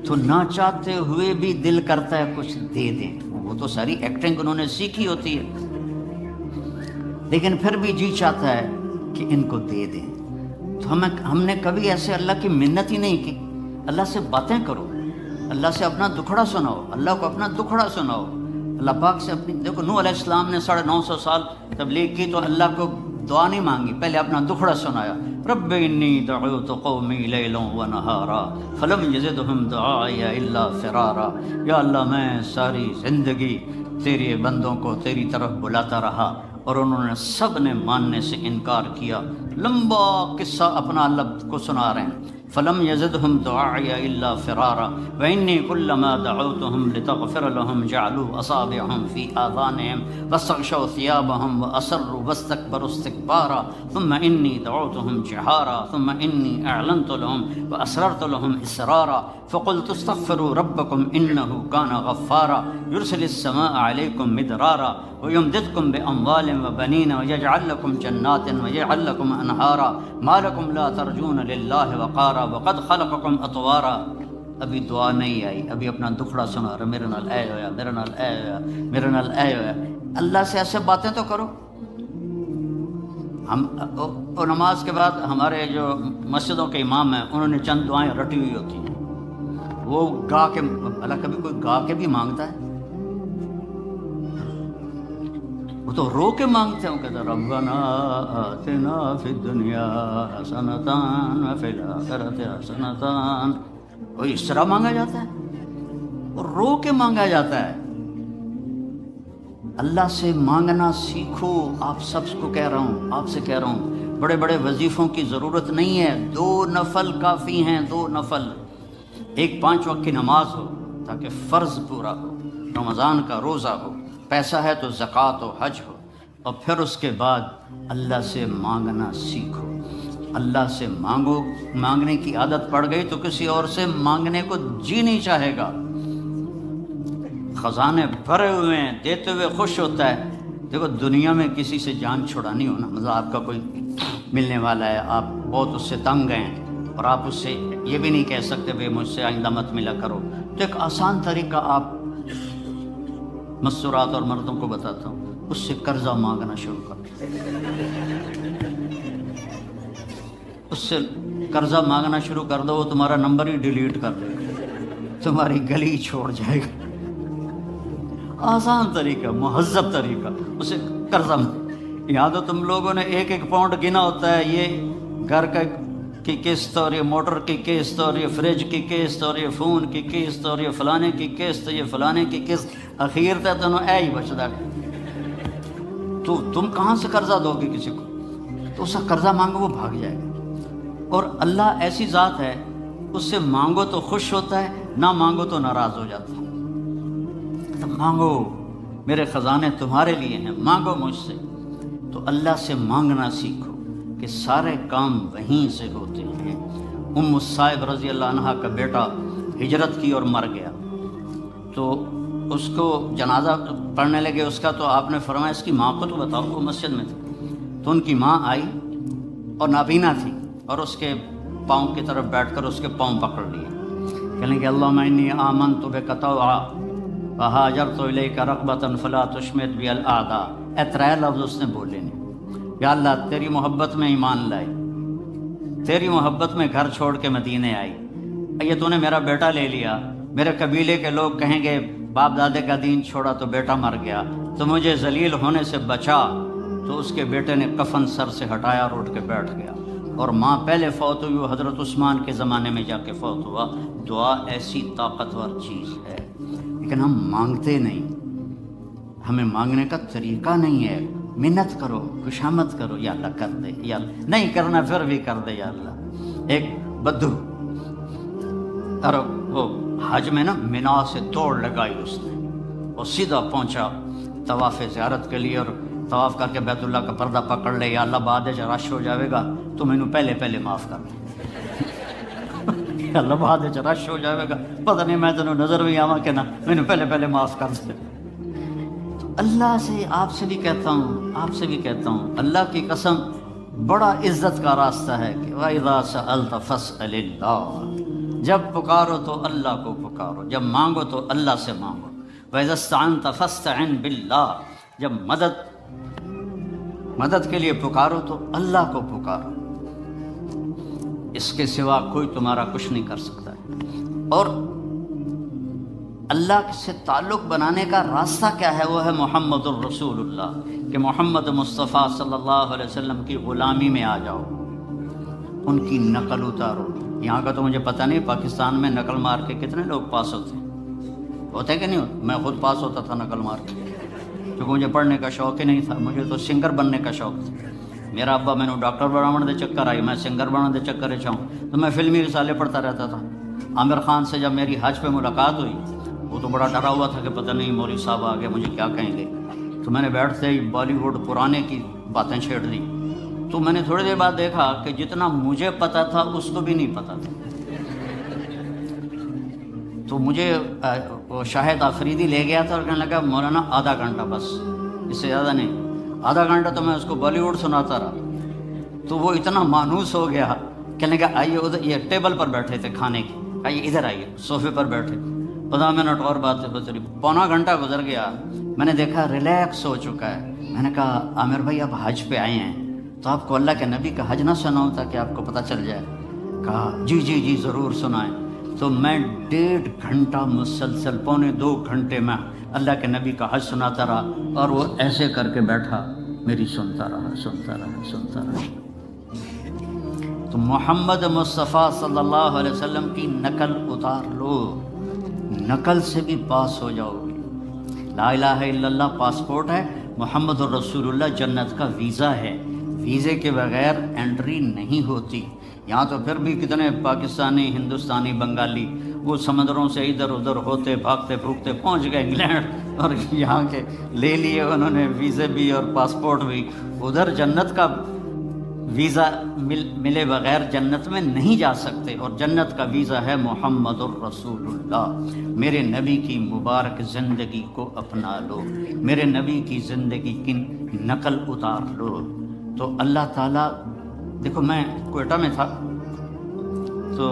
تو نہ چاہتے ہوئے بھی دل کرتا ہے کچھ دے دیں. وہ تو ساری ایکٹنگ انہوں نے سیکھی ہوتی ہے، لیکن پھر بھی جی چاہتا ہے کہ ان کو دے دیں. تو ہم نے کبھی ایسے اللہ کی منت ہی نہیں کی. اللہ سے باتیں کرو، اللہ سے اپنا دکھڑا سناؤ، اللہ کو اپنا دکھڑا سناؤ. اللہ پاک سے اپنی، دیکھو نوح علیہ السلام نے 950 سال تبلیغ کی تو اللہ کو دعا نہیں مانگی، پہلے اپنا دکھڑا سنایا. رب انی دعوت قومی لیلا و نہارا فلم یزدہم دعائی الا فرارا. یا اللہ میں ساری زندگی تیرے بندوں کو تیری طرف بلاتا رہا اور انہوں نے سب نے ماننے سے انکار کیا. لمبا قصہ اپنا اللہ کو سنا رہے ہیں. فلم یزدہم دعائی الا فرارا وانی کلما دعوتہم لتغفر لہم جعلوا اصابعہم فی آذانہم واستغشوا ثیابہم واسروا واستکبروا استکبارا ثم انی دعوتہم جہارا ثم انی اعلنت لہم واسررت لہم اسرارا فقلت استغفروا ربکم انہ کان غفارا یرسل السماء علیکم مدرارا ویمددکم باموال وبنین ویجعل لکم جنات ویجعل لکم انہارا ما لکم لا ترجون للہ وقارا وقد خلقکم اطوارا. ابھی دعا نہیں آئی، ابھی اپنا دکھڑا سنا رہا، میرے نال اے ہویا، میرے نال اے ہویا، میرے نال اے ہویا. اللہ سے ایسے باتیں تو کرو. ہم نماز کے بعد ہمارے جو مسجدوں کے امام ہیں انہوں نے چند دعائیں رٹی ہوئی ہوتی ہیں، وہ گا کے، اللہ کبھی کوئی گا کے بھی مانگتا ہے؟ وہ تو رو کے مانگتے ہیں. وہ کہتے ہیں ربنا آتنا فی الدنیا حسنۃ وفی الآخرۃ حسنۃ. وہ اس طرح مانگا جاتا ہے، اور رو کے مانگا جاتا ہے. اللہ سے مانگنا سیکھو. آپ سب کو کہہ رہا ہوں، آپ سے کہہ رہا ہوں، بڑے بڑے وظیفوں کی ضرورت نہیں ہے. 2 نفل کافی ہیں، 2 نفل. ایک 5 وقت کی نماز ہو تاکہ فرض پورا ہو، رمضان کا روزہ ہو، پیسہ ہے تو زکوٰۃ و حج ہو. اور پھر اس کے بعد اللہ سے مانگنا سیکھو. اللہ سے مانگو. مانگنے کی عادت پڑ گئی تو کسی اور سے مانگنے کو جی نہیں چاہے گا. خزانے بھرے ہوئے ہیں، دیتے ہوئے خوش ہوتا ہے. دیکھو دنیا میں کسی سے جان چھڑانی ہو نا، مطلب آپ کا کوئی ملنے والا ہے، آپ بہت اس سے تنگ ہیں اور آپ اس سے یہ بھی نہیں کہہ سکتے بھائی مجھ سے آئندہ مت ملا کرو، تو ایک آسان طریقہ آپ مستورات اور مردوں کو بتاتا ہوں. اس سے قرضہ مانگنا شروع کر، اس سے قرضہ مانگنا شروع کر دو. وہ تمہارا نمبر ہی ڈیلیٹ کر دے گا، تمہاری گلی چھوڑ جائے گا. آسان طریقہ، مہذب طریقہ. اسے قرضہ. یہاں تو تم لوگوں نے 1-1 پاؤنڈ گنا ہوتا ہے، یہ گھر کا کی قسط اور یہ موٹر کی قسط اور یہ فریج کی قسط اور یہ فون کی قسط اور یہ فلانے کی قسط، یہ فلانے کی قسط. اخیر تک تمہیں اے ہی بچتا ہے. تو تم کہاں سے قرضہ دو گے کسی کو؟ تو اس سے قرضہ مانگو، وہ بھاگ جائے گا. اور اللہ ایسی ذات ہے، اس سے مانگو تو خوش ہوتا ہے، نہ مانگو تو ناراض ہو جاتا ہے. تو مانگو، میرے خزانے تمہارے لیے ہیں، مانگو مجھ سے. تو اللہ سے مانگنا سیکھو کہ سارے کام وہیں سے ہوتے ہیں. الصائب رضی اللہ عنہ کا بیٹا ہجرت کی اور مر گیا، تو اس کو جنازہ پڑھنے لگے اس کا. تو آپ نے فرمایا اس کی ماں کو تو بتاؤ. وہ مسجد میں تھی. تو ان کی ماں آئی اور نابینا تھی، اور اس کے پاؤں کی طرف بیٹھ کر اس کے پاؤں پکڑ لیے، کہنے کہ اللہم انی آمنت بک طوعا وہاجرت الیک رغبۃ فلا تشمت بی الاعداء۔ اے ترے لفظ اس نے بولے نہیں، یا اللہ تیری محبت میں ایمان لائی، تیری محبت میں گھر چھوڑ کے مدینے آئی، یہ تو نے میرا بیٹا لے لیا، میرے قبیلے کے لوگ کہیں گے باپ دادے کا دین چھوڑا تو بیٹا مر گیا، تو مجھے ذلیل ہونے سے بچا۔ تو اس کے بیٹے نے کفن سر سے ہٹایا اور اٹھ کے بیٹھ گیا، اور ماں پہلے فوت ہوئی، وہ حضرت عثمان کے زمانے میں جا کے فوت ہوا۔ دعا ایسی طاقتور چیز ہے، لیکن ہم مانگتے نہیں، ہمیں مانگنے کا طریقہ نہیں ہے۔ منت کرو، خوشامد کرو، یا اللہ کر دے، یا اللہ نہیں کرنا پھر بھی کر دے، یا اللہ۔ ایک بدو اور وہ حج میں نا منا سے دوڑ لگائی اس نے، اور سیدھا پہنچا طواف زیارت کے لیے، اور طواف کر کے بیت اللہ کا پردہ پکڑ لے، یا اللہ بعد وچ رش ہو جاوے گا تو مینوں پہلے پہلے معاف کر دے، یا اللہ بعد وچ رش ہو جاوے گا پتہ نہیں میں تینوں نظر بھی آواں کہ نہ، مینوں پہلے پہلے معاف کر دے۔ اللہ سے، آپ سے بھی کہتا ہوں، آپ سے بھی کہتا ہوں، اللہ کی قسم بڑا عزت کا راستہ ہے کہ وَإِذَا سَأَلْتَ فَاسْأَلِ اللَّهَ، جب پکارو تو اللہ کو پکارو، جب مانگو تو اللہ سے مانگو۔ وَإِذَا اسْتَعَنْتَ فَاسْتَعِنْ بِاللَّهِ، جب مدد کے لیے پکارو تو اللہ کو پکارو، اس کے سوا کوئی تمہارا کچھ نہیں کر سکتا ہے۔ اور اللہ سے تعلق بنانے کا راستہ کیا ہے؟ وہ ہے محمد الرسول اللہ، کہ محمد مصطفیٰ صلی اللہ علیہ وسلم کی غلامی میں آ جاؤ، ان کی نقل اتارو۔ یہاں کا تو مجھے پتہ نہیں، پاکستان میں نقل مار کے کتنے لوگ پاس ہوتے ہیں کہ نہیں ہوتے؟ میں خود پاس ہوتا تھا نقل مار کے، کیونکہ مجھے پڑھنے کا شوق ہی نہیں تھا، مجھے تو سنگر بننے کا شوق تھا۔ میرا ابا میں نے ڈاکٹر بنانے دے چکر آئی، میں سنگر بنانے دے چکر چاہوں تو میں فلمی رسالے پڑھتا رہتا تھا۔ عامر خان سے جب میری حج پہ ملاقات ہوئی، وہ تو بڑا ڈرا ہوا تھا کہ پتہ نہیں مولوی صاحب آگے مجھے کیا کہیں گے، تو میں نے بیٹھتے ہی بالی ووڈ پرانے کی باتیں چھیڑ دی۔ تو میں نے تھوڑی دیر بعد دیکھا کہ جتنا مجھے پتہ تھا اس کو بھی نہیں پتہ تھا۔ تو مجھے وہ شاہد آفریدی لے گیا تھا اور کہنے لگا مولانا آدھا گھنٹہ بس، اس سے زیادہ نہیں، آدھا گھنٹہ تو میں اس کو بالی ووڈ سناتا رہا۔ تو وہ اتنا مانوس ہو گیا، کہنے لگا آئیے ادھر، یہ ٹیبل پر بیٹھے تھے کھانے کی، آئیے ادھر آئیے، صوفے پر بیٹھے، 15 منٹ اور باتیں گزری، پونا گھنٹہ گزر گیا، میں نے دیکھا ریلیکس ہو چکا ہے۔ میں نے کہا عامر بھائی آپ حج پہ آئے ہیں تو آپ کو اللہ کے نبی کا حج نہ سناؤں تاکہ آپ کو پتہ چل جائے؟ کہا جی جی جی ضرور سنائیں۔ تو میں 1.5 گھنٹہ مسلسل، 1.25 گھنٹے میں اللہ کے نبی کا حج سناتا رہا، اور وہ ایسے کر کے بیٹھا، میری سنتا رہا۔ تو محمد مصطفیٰ صلی اللہ علیہ وسلم کی نقل اتار لو، نقل سے بھی پاس ہو جاؤ گے۔ لا الہ الا اللہ پاسپورٹ ہے، محمد الرسول اللہ جنت کا ویزا ہے، ویزے کے بغیر انٹری نہیں ہوتی۔ یہاں تو پھر بھی کتنے پاکستانی، ہندوستانی، بنگالی وہ سمندروں سے ادھر ادھر ہوتے بھاگتے پھوکتے پہنچ گئے انگلینڈ، اور یہاں کے لے لیے انہوں نے ویزے بھی اور پاسپورٹ بھی۔ ادھر جنت کا ویزا ملے بغیر جنت میں نہیں جا سکتے، اور جنت کا ویزا ہے محمد الرسول اللہ۔ میرے نبی کی مبارک زندگی کو اپنا لو، میرے نبی کی زندگی کی نقل اتار لو، تو اللہ تعالیٰ۔ دیکھو میں کوئٹہ میں تھا تو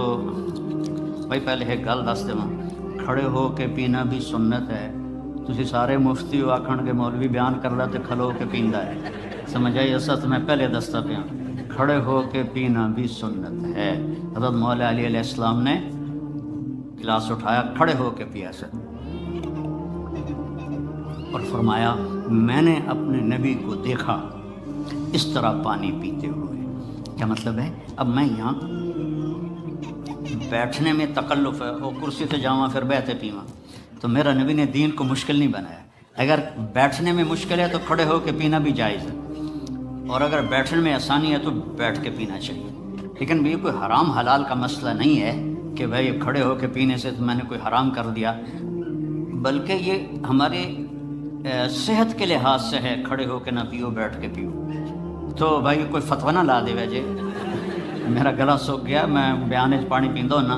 بھائی پہلے ایک گل دس دے، کھڑے ہو کے پینا بھی سنت ہے۔ تسی سارے مفتی ہو آکھن کے مولوی بیان کر رہا تے کھلو کے پیندا ہے، سمجھ آئی؟ اصل میں پہلے دستا پیا، کھڑے ہو کے پینا بھی سنت ہے۔ حضرت مولا علی علیہ السلام نے گلاس اٹھایا، کھڑے ہو کے پیا سر، اور فرمایا میں نے اپنے نبی کو دیکھا اس طرح پانی پیتے ہوئے۔ کیا مطلب ہے؟ اب میں یہاں بیٹھنے میں تکلف ہے، وہ کرسی سے جاواں پھر بیٹھے پیواں، تو میرا نبی نے دین کو مشکل نہیں بنایا۔ اگر بیٹھنے میں مشکل ہے تو کھڑے ہو کے پینا بھی جائز ہے، اور اگر بیٹھنے میں آسانی ہے تو بیٹھ کے پینا چاہیے۔ لیکن یہ کوئی حرام حلال کا مسئلہ نہیں ہے کہ بھائی کھڑے ہو کے پینے سے تو میں نے کوئی حرام کر دیا، بلکہ یہ ہمارے صحت کے لحاظ سے ہے، کھڑے ہو کے نہ پیو، بیٹھ کے پیو۔ تو بھائی کوئی فتویٰ نہ لا دے ویجے، میرا گلا سوکھ گیا، میں بیان وچ پانی پیندا ہونا۔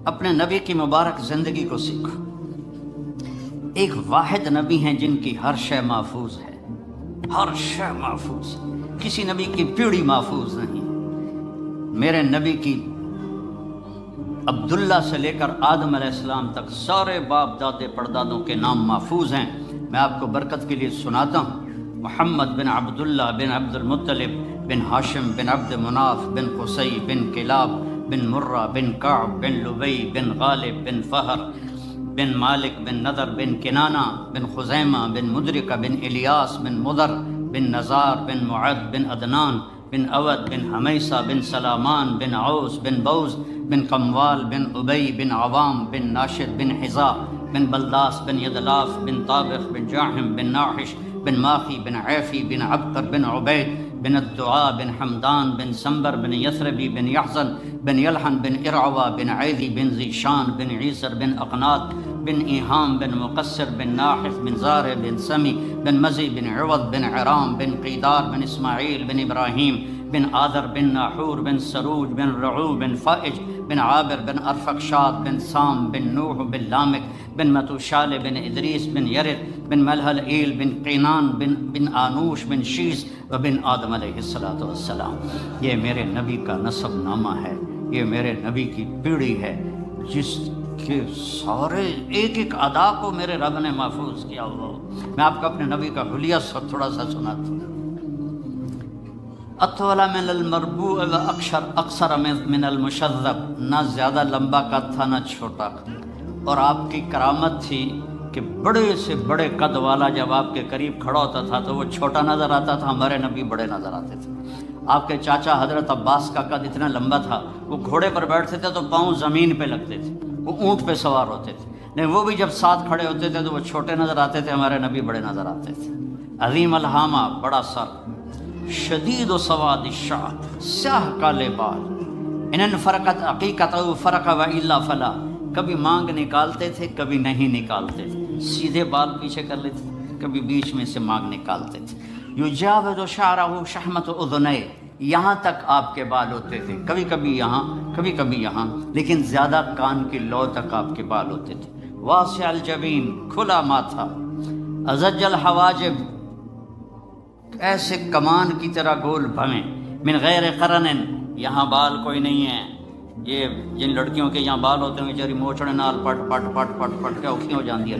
اپنے نبی کی مبارک زندگی کو سیکھو۔ ایک واحد نبی ہیں جن کی ہر شے محفوظ ہے، ہر شے محفوظ ہے، کسی نبی کی پیڑھی محفوظ نہیں۔ میرے نبی کی عبداللہ سے لے کر آدم علیہ السلام تک سارے باپ دادے پردادوں کے نام محفوظ ہیں۔ میں آپ کو برکت کے لیے سناتا ہوں۔ محمد بن عبداللہ بن عبد المطلب بن ہاشم بن عبد مناف بن قصی بن کلاب بن مرہ بن کعب بن لبی بن غالب بن فہر بن مالک بن نضر بن کنانہ بن خزیمہ بن مدرکہ بن الیاس بن مضر بن نزار بن معد بن عدنان بن اود بن حمیسہ بن سلامان بن عوس بن بوز بن قموال بن ابی بن عوام بن ناشد بن حذا بن بلداس بن یدلاف بن طابخ بن جاحم بن ناحش بن ماخی بن عیفی بن عبقر بن عبید بن الدعاء بن حمدان بن سنبر بن یثربی بن یحزن بن یلحن بن ارعوہ بن عیدی بن ذیشان بن عیسر بن اقنات بن ایہام بن مقصر بن ناحف بن زارع بن سمی بن مزی بن عوض بن عرام بن قیدار بن اسماعیل بن ابراہیم بن آذر بن ناحور بن سروج بن رعو بن فائج بن عابر بن ارفقشاد بن سام بن نوح بن لامک بن متوشال بن ادریس بن یرد بن ملحل ایل بن قینان بن آنوش بن شیس و بن آدم علیہ السلام۔ یہ میرے نبی کا نسب نامہ ہے، یہ میرے نبی کی پیڑھی ہے جس کے سارے ایک ایک ادا کو میرے رب نے محفوظ کیا ہوا۔ میں آپ کو اپنے نبی کا حلیہ تھوڑا سا سناتا ہوں۔ اطول من المربوع و اقصر من المشذب، نہ زیادہ لمبا قد تھا نہ چھوٹا، اور آپ کی کرامت تھی کہ بڑے سے بڑے قد والا جب آپ کے قریب کھڑا ہوتا تھا تو وہ چھوٹا نظر آتا تھا، ہمارے نبی بڑے نظر آتے تھے۔ آپ کے چاچا حضرت عباس کا قد اتنا لمبا تھا، وہ گھوڑے پر بیٹھتے تھے تو پاؤں زمین پہ لگتے تھے، وہ اونٹ پہ سوار ہوتے تھے، لیکن وہ بھی جب ساتھ کھڑے ہوتے تھے تو وہ چھوٹے نظر آتے تھے، ہمارے نبی بڑے نظر آتے تھے۔ عظیم الہامہ، بڑا سر، شدید و سواد الشعر، سیاہ کالے بال، ان فرقت عقیقت و فرق و الا فلا، کبھی مانگ نکالتے تھے کبھی نہیں نکالتے تھے، سیدھے بال پیچھے کر لیتے، کبھی بیچ میں سے مانگ نکالتے تھے۔ یجاوز شعرہ شحمت اذنیہ، یہاں تک آپ کے بال ہوتے تھے، کبھی کبھی یہاں کبھی کبھی یہاں، لیکن زیادہ کان کی لو تک آپ کے بال ہوتے تھے۔ واسع الجبین، کھلا ماتھا، ازج الحواجب، ایسے کمان کی طرح گول بھویں، من غیر قرن، یہاں بال کوئی نہیں ہے۔ یہ جن لڑکیوں کے یہاں بال ہوتے ہیں بیچاری موچڑے نال پٹ پٹ پٹ پٹ پٹ کے اوکھی ہو جاتی ہے،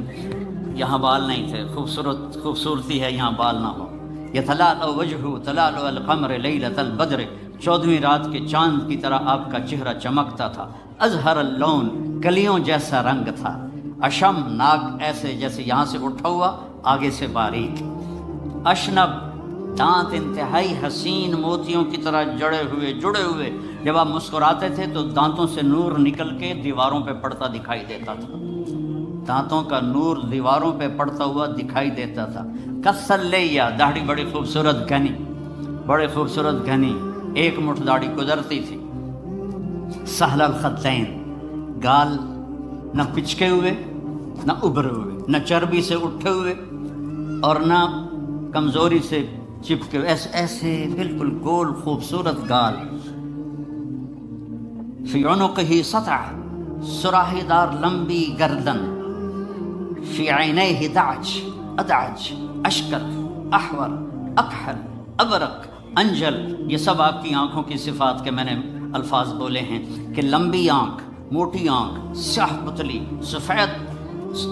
یہاں بال نہیں تھے۔ خوبصورتی ہے یہاں بال نہ ہو۔ یتلالو وجہہ تلالو القمر لیلۃ البدر، 14ویں رات کے چاند کی طرح آپ کا چہرہ چمکتا تھا۔ ازہر اللون، کلیوں جیسا رنگ تھا۔ اشم، ناک ایسے جیسے یہاں سے اٹھا ہوا آگے سے باریک۔ اشنب، دانت انتہائی حسین موتیوں کی طرح جڑے ہوئے، جب آپ مسکراتے تھے تو دانتوں سے نور نکل کے دیواروں پہ پڑتا دکھائی دیتا تھا، دانتوں کا نور دیواروں پہ پڑتا ہوا دکھائی دیتا تھا۔ کسل لیا، داڑھی بڑی خوبصورت گھنی، ایک مٹھ داڑھی گزرتی تھی۔ سہل الخدین، گال نہ پچکے ہوئے نہ ابھرے ہوئے، نہ چربی سے اٹھے ہوئے اور نہ کمزوری سے چپکے، ایسے بالکل گول خوبصورت گال۔ فی عنقہ سطع، سراہی دار لمبی گردن۔ فی عینیہ ادعج، اشکر، احور، اکحل، ابرق، انجل، یہ سب آپ کی آنکھوں کی صفات کے میں نے الفاظ بولے ہیں کہ لمبی آنکھ، موٹی آنکھ، سیاہ پتلی،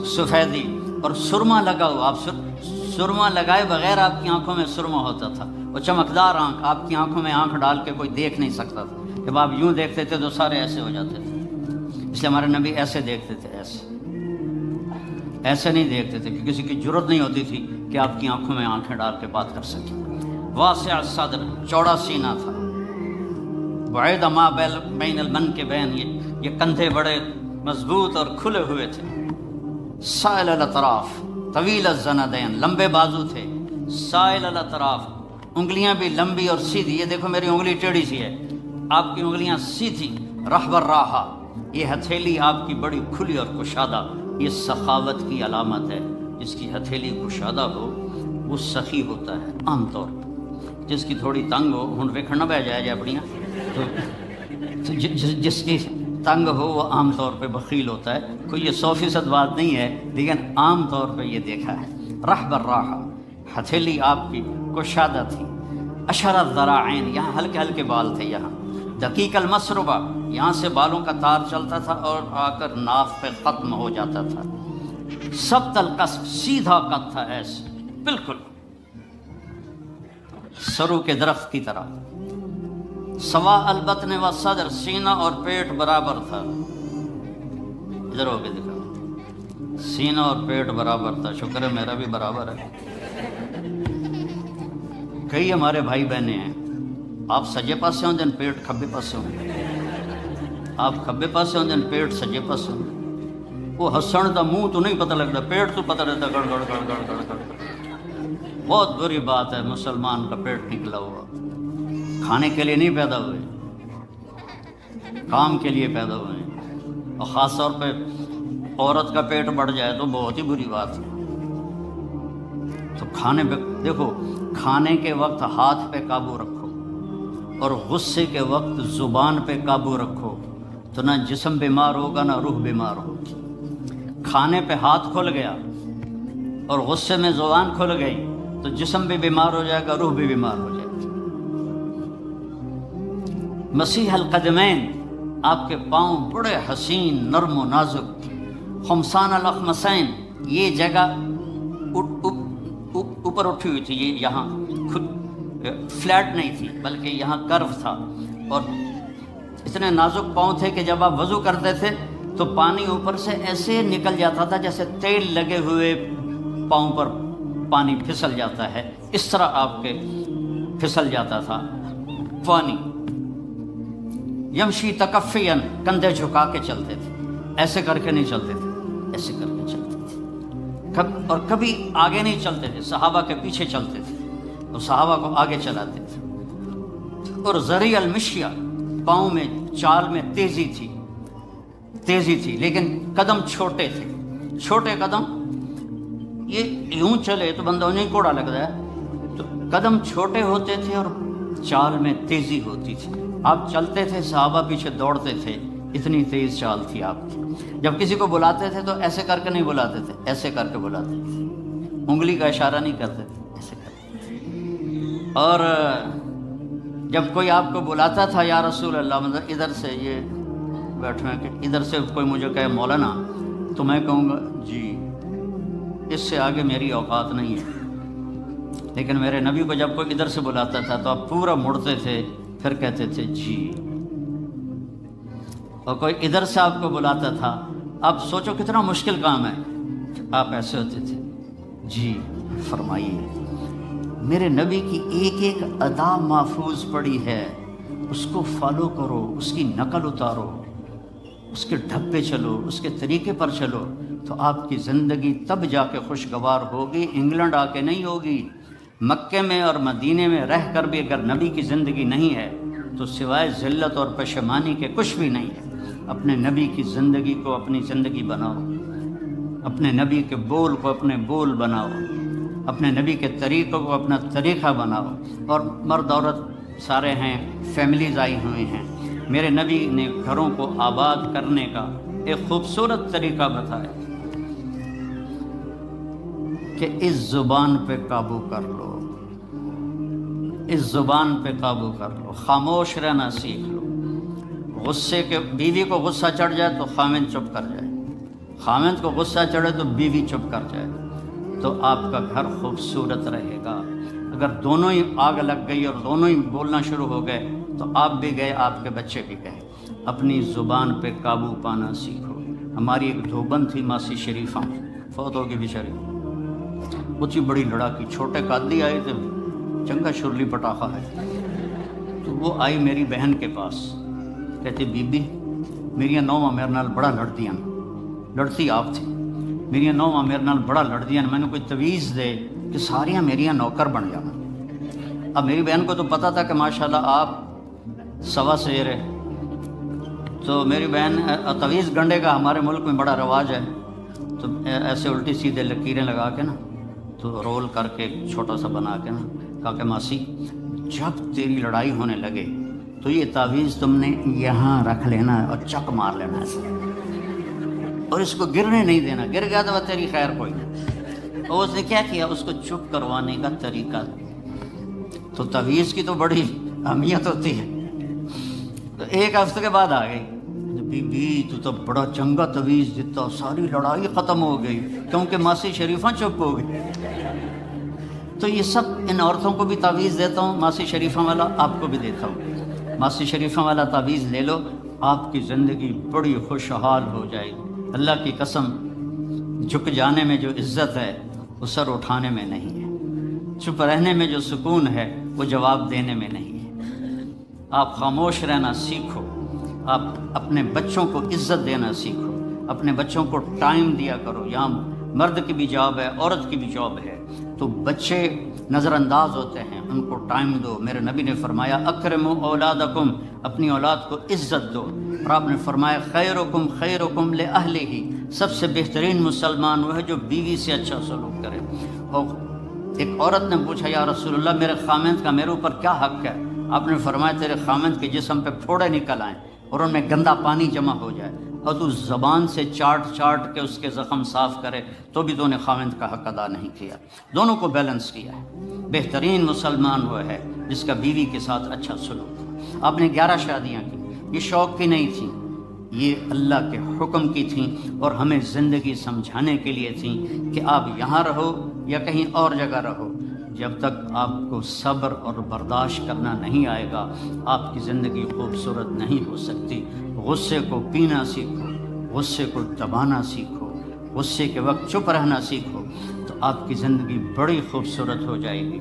سفیدی اور سرما لگا ہوا۔ آپ سرما لگائے بغیر آپ کی آنکھوں میں سرما ہوتا تھا۔ وہ چمکدار آنکھ، آپ کی آنکھوں میں آنکھ ڈال کے کوئی دیکھ نہیں سکتا تھا، جب آپ یوں دیکھتے تھے تو سارے ایسے ہو جاتے تھے۔ اس لیے ہمارے نبی ایسے دیکھتے تھے، ایسے نہیں دیکھتے تھے کہ کسی کی جرت نہیں ہوتی تھی کہ آپ کی آنکھوں میں آنکھیں ڈال کے بات کر سکیں۔ واسع الصدر، چوڑا سینہ تھا۔ بعید ما بین المنکبین، یہ کندھے بڑے مضبوط اور کھلے ہوئے تھے۔ سائل الاطراف، طویل الزندین، لمبے بازو تھے۔ سائل الاطراف، انگلیاں بھی لمبی اور سیدھی۔ یہ دیکھو میری انگلی ٹیڑھی سی ہے، آپ کی انگلیاں سیدھی۔ رحب الراحہ، یہ ہتھیلی آپ کی بڑی کھلی اور کشادہ، یہ سخاوت کی علامت ہے۔ جس کی ہتھیلی کشادہ ہو وہ سخی ہوتا ہے عام طور پر۔ جس کی تھوڑی تنگ ہو، ہن ویکھن نہ بہ جائے اپنیاں، تو جس کی تنگ ہو وہ عام طور پہ بخیل ہوتا ہے، کوئی یہ 100% بات نہیں ہے، لیکن عام طور پہ یہ دیکھا ہے۔ رح بالراحہ، ہتھیلی آپ کی کشادہ تھی، اشر الذراعین، یہاں ہلکے ہلکے بال تھے، یہاں دقیق المسربہ، یہاں سے بالوں کا تار چلتا تھا اور آ کر ناف پہ ختم ہو جاتا تھا، سبط القصف، سیدھا قد تھا، ایسے بالکل سرو کے درخت کی طرح، سوا البطن و صدر، سینہ اور پیٹ برابر تھا، ادھر ہو کے دکھا، سینہ اور پیٹ برابر تھا، شکر ہے میرا بھی برابر ہے۔ کئی ہمارے بھائی بہنیں ہیں، آپ سجے پاسے ہوں دن پیٹ کھبے پاسے ہوں، آپ کھبے پاسے ہوں دن پیٹ سجے پاسے ہوں، وہ ہسن دا منہ تو نہیں پتہ لگتا، پیٹ تو پتہ رہتا گڑ گڑ گڑ گڑ گڑ گڑ۔ بہت بری بات ہے مسلمان کا پیٹ نکلا ہوا، کھانے کے لیے نہیں پیدا ہوئے، کام کے لیے پیدا ہوئے ہیں، اور خاص طور پہ عورت کا پیٹ بڑھ جائے تو بہت ہی بری بات ہے۔ تو کھانے پہ دیکھو، کھانے کے وقت ہاتھ پہ قابو رکھو اور غصے کے وقت زبان پہ قابو رکھو، تو نہ جسم بیمار ہوگا نہ روح بیمار ہوگی۔ کھانے پہ ہاتھ کھل گیا اور غصے میں زبان کھل گئی تو جسم بھی بیمار ہو جائے گا، روح بھی بیمار ہو جائے گی۔ مسیح القدمین، آپ کے پاؤں بڑے حسین نرم و نازک، خمسان الاخمسین، یہ جگہ اوپر اٹھی ہوئی تھی، یہ یہاں فلیٹ نہیں تھی بلکہ یہاں کرو تھا، اور اتنے نازک پاؤں تھے کہ جب آپ وضو کرتے تھے تو پانی اوپر سے ایسے نکل جاتا تھا جیسے تیل لگے ہوئے پاؤں پر پانی پھسل جاتا ہے، اس طرح آپ کے پھسل جاتا تھا پانی۔ یمشی تکفین، کندھے جھکا کے چلتے تھے، ایسے کر کے نہیں چلتے تھے، ایسے کر کے چلتے تھے، اور کبھی آگے نہیں چلتے تھے، صحابہ کے پیچھے چلتے تھے اور صحابہ کو آگے چلاتے تھے۔ اور ذریع المشیہ، پاؤں میں چال میں تیزی تھی، لیکن قدم چھوٹے تھے، چھوٹے قدم، یہ یوں چلے تو بندہ انہیں کوڑا لگتا ہے، تو قدم چھوٹے ہوتے تھے اور چال میں تیزی ہوتی تھی، آپ چلتے تھے، صحابہ پیچھے دوڑتے تھے، اتنی تیز چال تھی آپ کی۔ جب کسی کو بلاتے تھے تو ایسے کر کے نہیں بلاتے تھے، ایسے کر کے بلاتے تھے، انگلی کا اشارہ نہیں کرتے تھے، ایسے کر کے۔ اور جب کوئی آپ کو بلاتا تھا یا رسول اللہ، مطلب ادھر سے، یہ بیٹھے ہیں کہ ادھر سے کوئی مجھے کہے مولانا، تو میں کہوں گا جی، اس سے آگے میری اوقات نہیں ہے۔ لیکن میرے نبی کو جب کوئی ادھر سے بلاتا تھا تو آپ پورا مڑتے تھے، پھر کہتے تھے جی۔ اور کوئی ادھر سے آپ کو بلاتا تھا، آپ سوچو کتنا مشکل کام ہے، آپ ایسے ہوتے تھے، جی فرمائیے۔ میرے نبی کی ایک ایک ادا محفوظ پڑی ہے، اس کو فالو کرو، اس کی نقل اتارو، اس کے ڈھبے چلو، اس کے طریقے پر چلو، تو آپ کی زندگی تب جا کے خوشگوار ہوگی، انگلینڈ آ کے نہیں ہوگی۔ مکے میں اور مدینے میں رہ کر بھی اگر نبی کی زندگی نہیں ہے تو سوائے ذلت اور پشیمانی کے کچھ بھی نہیں ہے۔ اپنے نبی کی زندگی کو اپنی زندگی بناؤ، اپنے نبی کے بول کو اپنے بول بناؤ، اپنے نبی کے طریقوں کو اپنا طریقہ بناؤ۔ اور مرد عورت سارے ہیں، فیملیز آئی ہوئی ہیں، میرے نبی نے گھروں کو آباد کرنے کا ایک خوبصورت طریقہ بتایا کہ اس زبان پہ قابو کر لو، اس زبان پہ قابو کر لو، خاموش رہنا سیکھ لو۔ غصے کے، بیوی کو غصہ چڑھ جائے تو خامند چپ کر جائے، خامند کو غصہ چڑھے تو بیوی چپ کر جائے، تو آپ کا گھر خوبصورت رہے گا۔ اگر دونوں ہی آگ لگ گئی اور دونوں ہی بولنا شروع ہو گئے تو آپ بھی گئے، آپ کے بچے بھی گئے۔ اپنی زبان پہ قابو پانا سیکھو۔ ہماری ایک دھوبن تھی ماسی شریفہ، فوت ہوگی بیچاری، وہ تھی بڑی لڑاکی، چھوٹے قادی آئے تھے، چنگا شرلی پٹاخہ ہے، تو وہ آئی میری بہن کے پاس، کہتے بی بی میری نوواں میرے نال بڑا لڑدیاں، لڑتی آپ تھی، میری نوواں میرے نال بڑا لڑدیاں، میں نے کوئی تویز دے کہ ساریاں میریاں نوکر بن جانا۔ اب میری بہن کو تو پتہ تھا کہ ماشاءاللہ آپ سوا سیر ہے، تو میری بہن تویز گنڈے کا ہمارے ملک میں بڑا رواج ہے، تو ایسے الٹی سیدھے لکیریں لگا کے نا، تو رول کر کے چھوٹا سا بنا کے نا، کہا کہ ماسی جب تیری لڑائی ہونے لگے تو یہ تعویذ تم نے یہاں رکھ لینا ہے اور چک مار لینا ہے اور اس کو گرنے نہیں دینا، گر گیا تو تیری خیر کوئی نہیں۔ اور اس نے کیا کیا، اس کو چپ کروانے کا طریقہ۔ تو تعویذ کی تو بڑی اہمیت ہوتی ہے۔ تو ایک ہفتے کے بعد آ گئی، بی بی تو بڑا چنگا تعویذ دیتا، ساری لڑائی ختم ہو گئی کیونکہ ماسی شریفہ چپ ہو گئی۔ تو یہ سب ان عورتوں کو بھی تعویذ دیتا ہوں، ماسی شریفہ والا آپ کو بھی دیتا ہوں۔ ماسی شریفہ والا تعویذ لے لو، آپ کی زندگی بڑی خوشحال ہو جائے گی۔ اللہ کی قسم، جھک جانے میں جو عزت ہے وہ سر اٹھانے میں نہیں ہے، چپ رہنے میں جو سکون ہے وہ جواب دینے میں نہیں ہے۔ آپ خاموش رہنا سیکھو، آپ اپنے بچوں کو عزت دینا سیکھو، اپنے بچوں کو ٹائم دیا کرو۔ یہاں مرد کی بھی جاب ہے، عورت کی بھی جاب ہے، تو بچے نظر انداز ہوتے ہیں، ان کو ٹائم دو۔ میرے نبی نے فرمایا اکرموا اولادکم، اپنی اولاد کو عزت دو۔ اور آپ نے فرمایا خیرکم خیرکم لأہلہ، سب سے بہترین مسلمان وہ ہے جو بیوی سے اچھا سلوک کرے۔ اور ایک عورت نے پوچھا یا رسول اللہ میرے خامند کا میرے اوپر کیا حق ہے؟ آپ نے فرمایا تیرے خامند کے جسم پہ پھوڑے نکل آئیں اور ان میں گندا پانی جمع ہو جائے اور تو زبان سے چاٹ چاٹ کے اس کے زخم صاف کرے تو بھی تو نے خامند کا حق ادا نہیں کیا۔ دونوں کو بیلنس کیا ہے۔ بہترین مسلمان وہ ہے جس کا بیوی کے ساتھ اچھا سلوک ہو۔ آپ نے 11 شادیاں کی، یہ شوق کی نہیں تھیں، یہ اللہ کے حکم کی تھیں اور ہمیں زندگی سمجھانے کے لیے تھیں کہ آپ یہاں رہو یا کہیں اور جگہ رہو، جب تک آپ کو صبر اور برداشت کرنا نہیں آئے گا آپ کی زندگی خوبصورت نہیں ہو سکتی۔ غصے کو پینا سیکھو، غصے کو دبانا سیکھو، غصے کے وقت چپ رہنا سیکھو، تو آپ کی زندگی بڑی خوبصورت ہو جائے گی،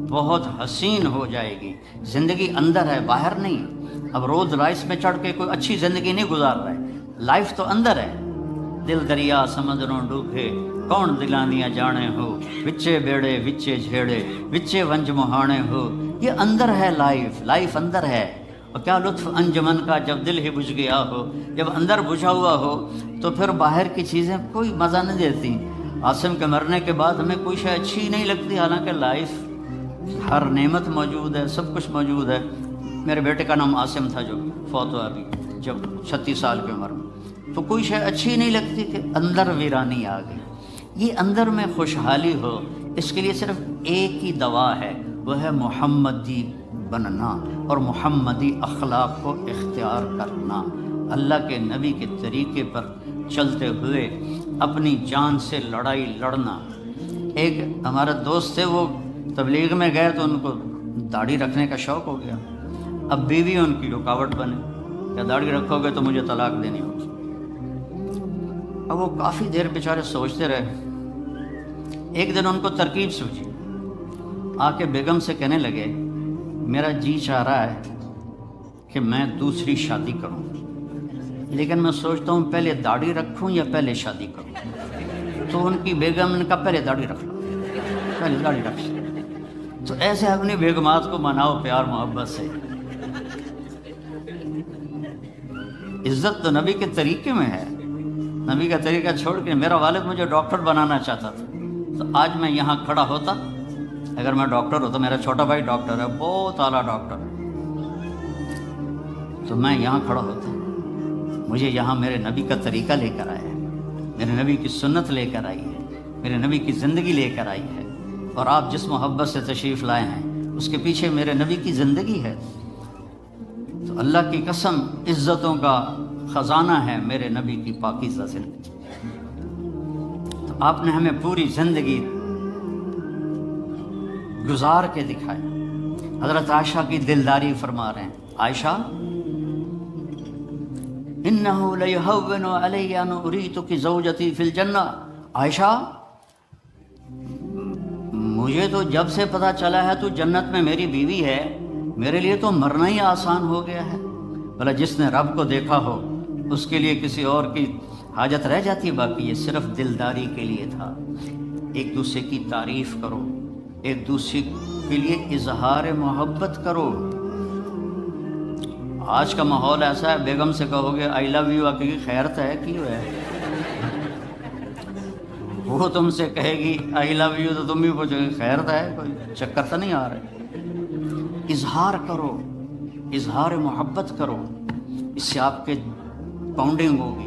بہت حسین ہو جائے گی۔ زندگی اندر ہے، باہر نہیں۔ اب رولز رائس میں چڑھ کے کوئی اچھی زندگی نہیں گزار رہا ہے، لائف تو اندر ہے۔ دل دریا سمندروں ڈوبے کون دلانیاں جانے ہو، وچے بیڑے وچے جھیڑے وچے ونج مہانے ہو، یہ اندر ہے لائف اندر ہے۔ اور کیا لطف انجمن کا جب دل ہی بجھ گیا ہو، جب اندر بجھا ہوا ہو تو پھر باہر کی چیزیں کوئی مزہ نہیں دیتی۔ عاصم کے مرنے کے بعد ہمیں کوئی شے اچھی نہیں لگتی، حالانکہ لائف ہر نعمت موجود ہے، سب کچھ موجود ہے۔ میرے بیٹے کا نام عاصم تھا جو فوت ہوا ابھی جب 36 سال کی عمر میں، تو کوئی شے اچھی نہیں لگتی کہ اندر ویرانی آ گئی۔ یہ اندر میں خوشحالی ہو، اس کے لیے صرف ایک ہی دوا ہے، وہ ہے محمدی بننا اور محمدی اخلاق کو اختیار کرنا، اللہ کے نبی کے طریقے پر چلتے ہوئے اپنی جان سے لڑائی لڑنا۔ ایک ہمارا دوست تھے، وہ تبلیغ میں گئے تو ان کو داڑھی رکھنے کا شوق ہو گیا، اب بیوی ان کی رکاوٹ بنے، کیا داڑھی رکھو گے تو مجھے طلاق دینی ہوگی۔ اب وہ کافی دیر بیچارے سوچتے رہے، ایک دن ان کو ترکیب سوچی، آ کے بیگم سے کہنے لگے میرا جی چاہ رہا ہے کہ میں دوسری شادی کروں، لیکن میں سوچتا ہوں پہلے داڑھی رکھوں یا پہلے شادی کروں۔ تو ان کی بیگم نے کہا پہلے داڑھی رکھ لو، پہلے داڑھی رکھ لو۔ تو ایسے اپنی بیگمات کو مناؤ پیار محبت سے۔ عزت تو نبی کے طریقے میں ہے، نبی کا طریقہ چھوڑ کے میرا والد مجھے ڈاکٹر بنانا چاہتا تھا، تو آج میں یہاں کھڑا ہوتا، اگر میں ڈاکٹر ہوتا، میرا چھوٹا بھائی ڈاکٹر ہے، بہت اعلیٰ ڈاکٹر ہے، تو میں یہاں کھڑا ہوتا۔ مجھے یہاں میرے نبی کا طریقہ لے کر آیا ہے، میرے نبی کی سنت لے کر آئی ہے، میرے نبی کی زندگی لے کر آئی ہے، اور آپ جس محبت سے تشریف لائے ہیں اس کے پیچھے میرے نبی کی زندگی ہے۔ تو اللہ کی قسم عزتوں کا خزانہ ہے میرے نبی کی پاکیزہ زندگی۔ تو آپ نے ہمیں پوری زندگی گزار کے دکھایا۔ حضرت عائشہ کی دلداری فرما رہے ہیں، عائشہ انہو لیہون علی ان اریتک زوجتی فی الجنہ، عائشہ مجھے تو جب سے پتہ چلا ہے تو جنت میں میری بیوی ہے، میرے لیے تو مرنا ہی آسان ہو گیا ہے۔ بھلا جس نے رب کو دیکھا ہو اس کے لیے کسی اور کی حاجت رہ جاتی، باقی یہ صرف دلداری کے لیے تھا۔ ایک دوسرے کی تعریف کرو، ایک دوسرے کے لیے اظہار محبت کرو۔ آج کا ماحول ایسا ہے، بیگم سے کہو گے آئی لو یو، آگے کی خیرت ہے کیوں ہے، وہ تم سے کہے گی آئی لو یو تو تم بھی پوچھو گے خیرت ہے، کوئی چکر تو نہیں آ رہا۔ اظہار کرو، اظہار محبت کرو، اس سے آپ کے باؤنڈنگ ہوگی۔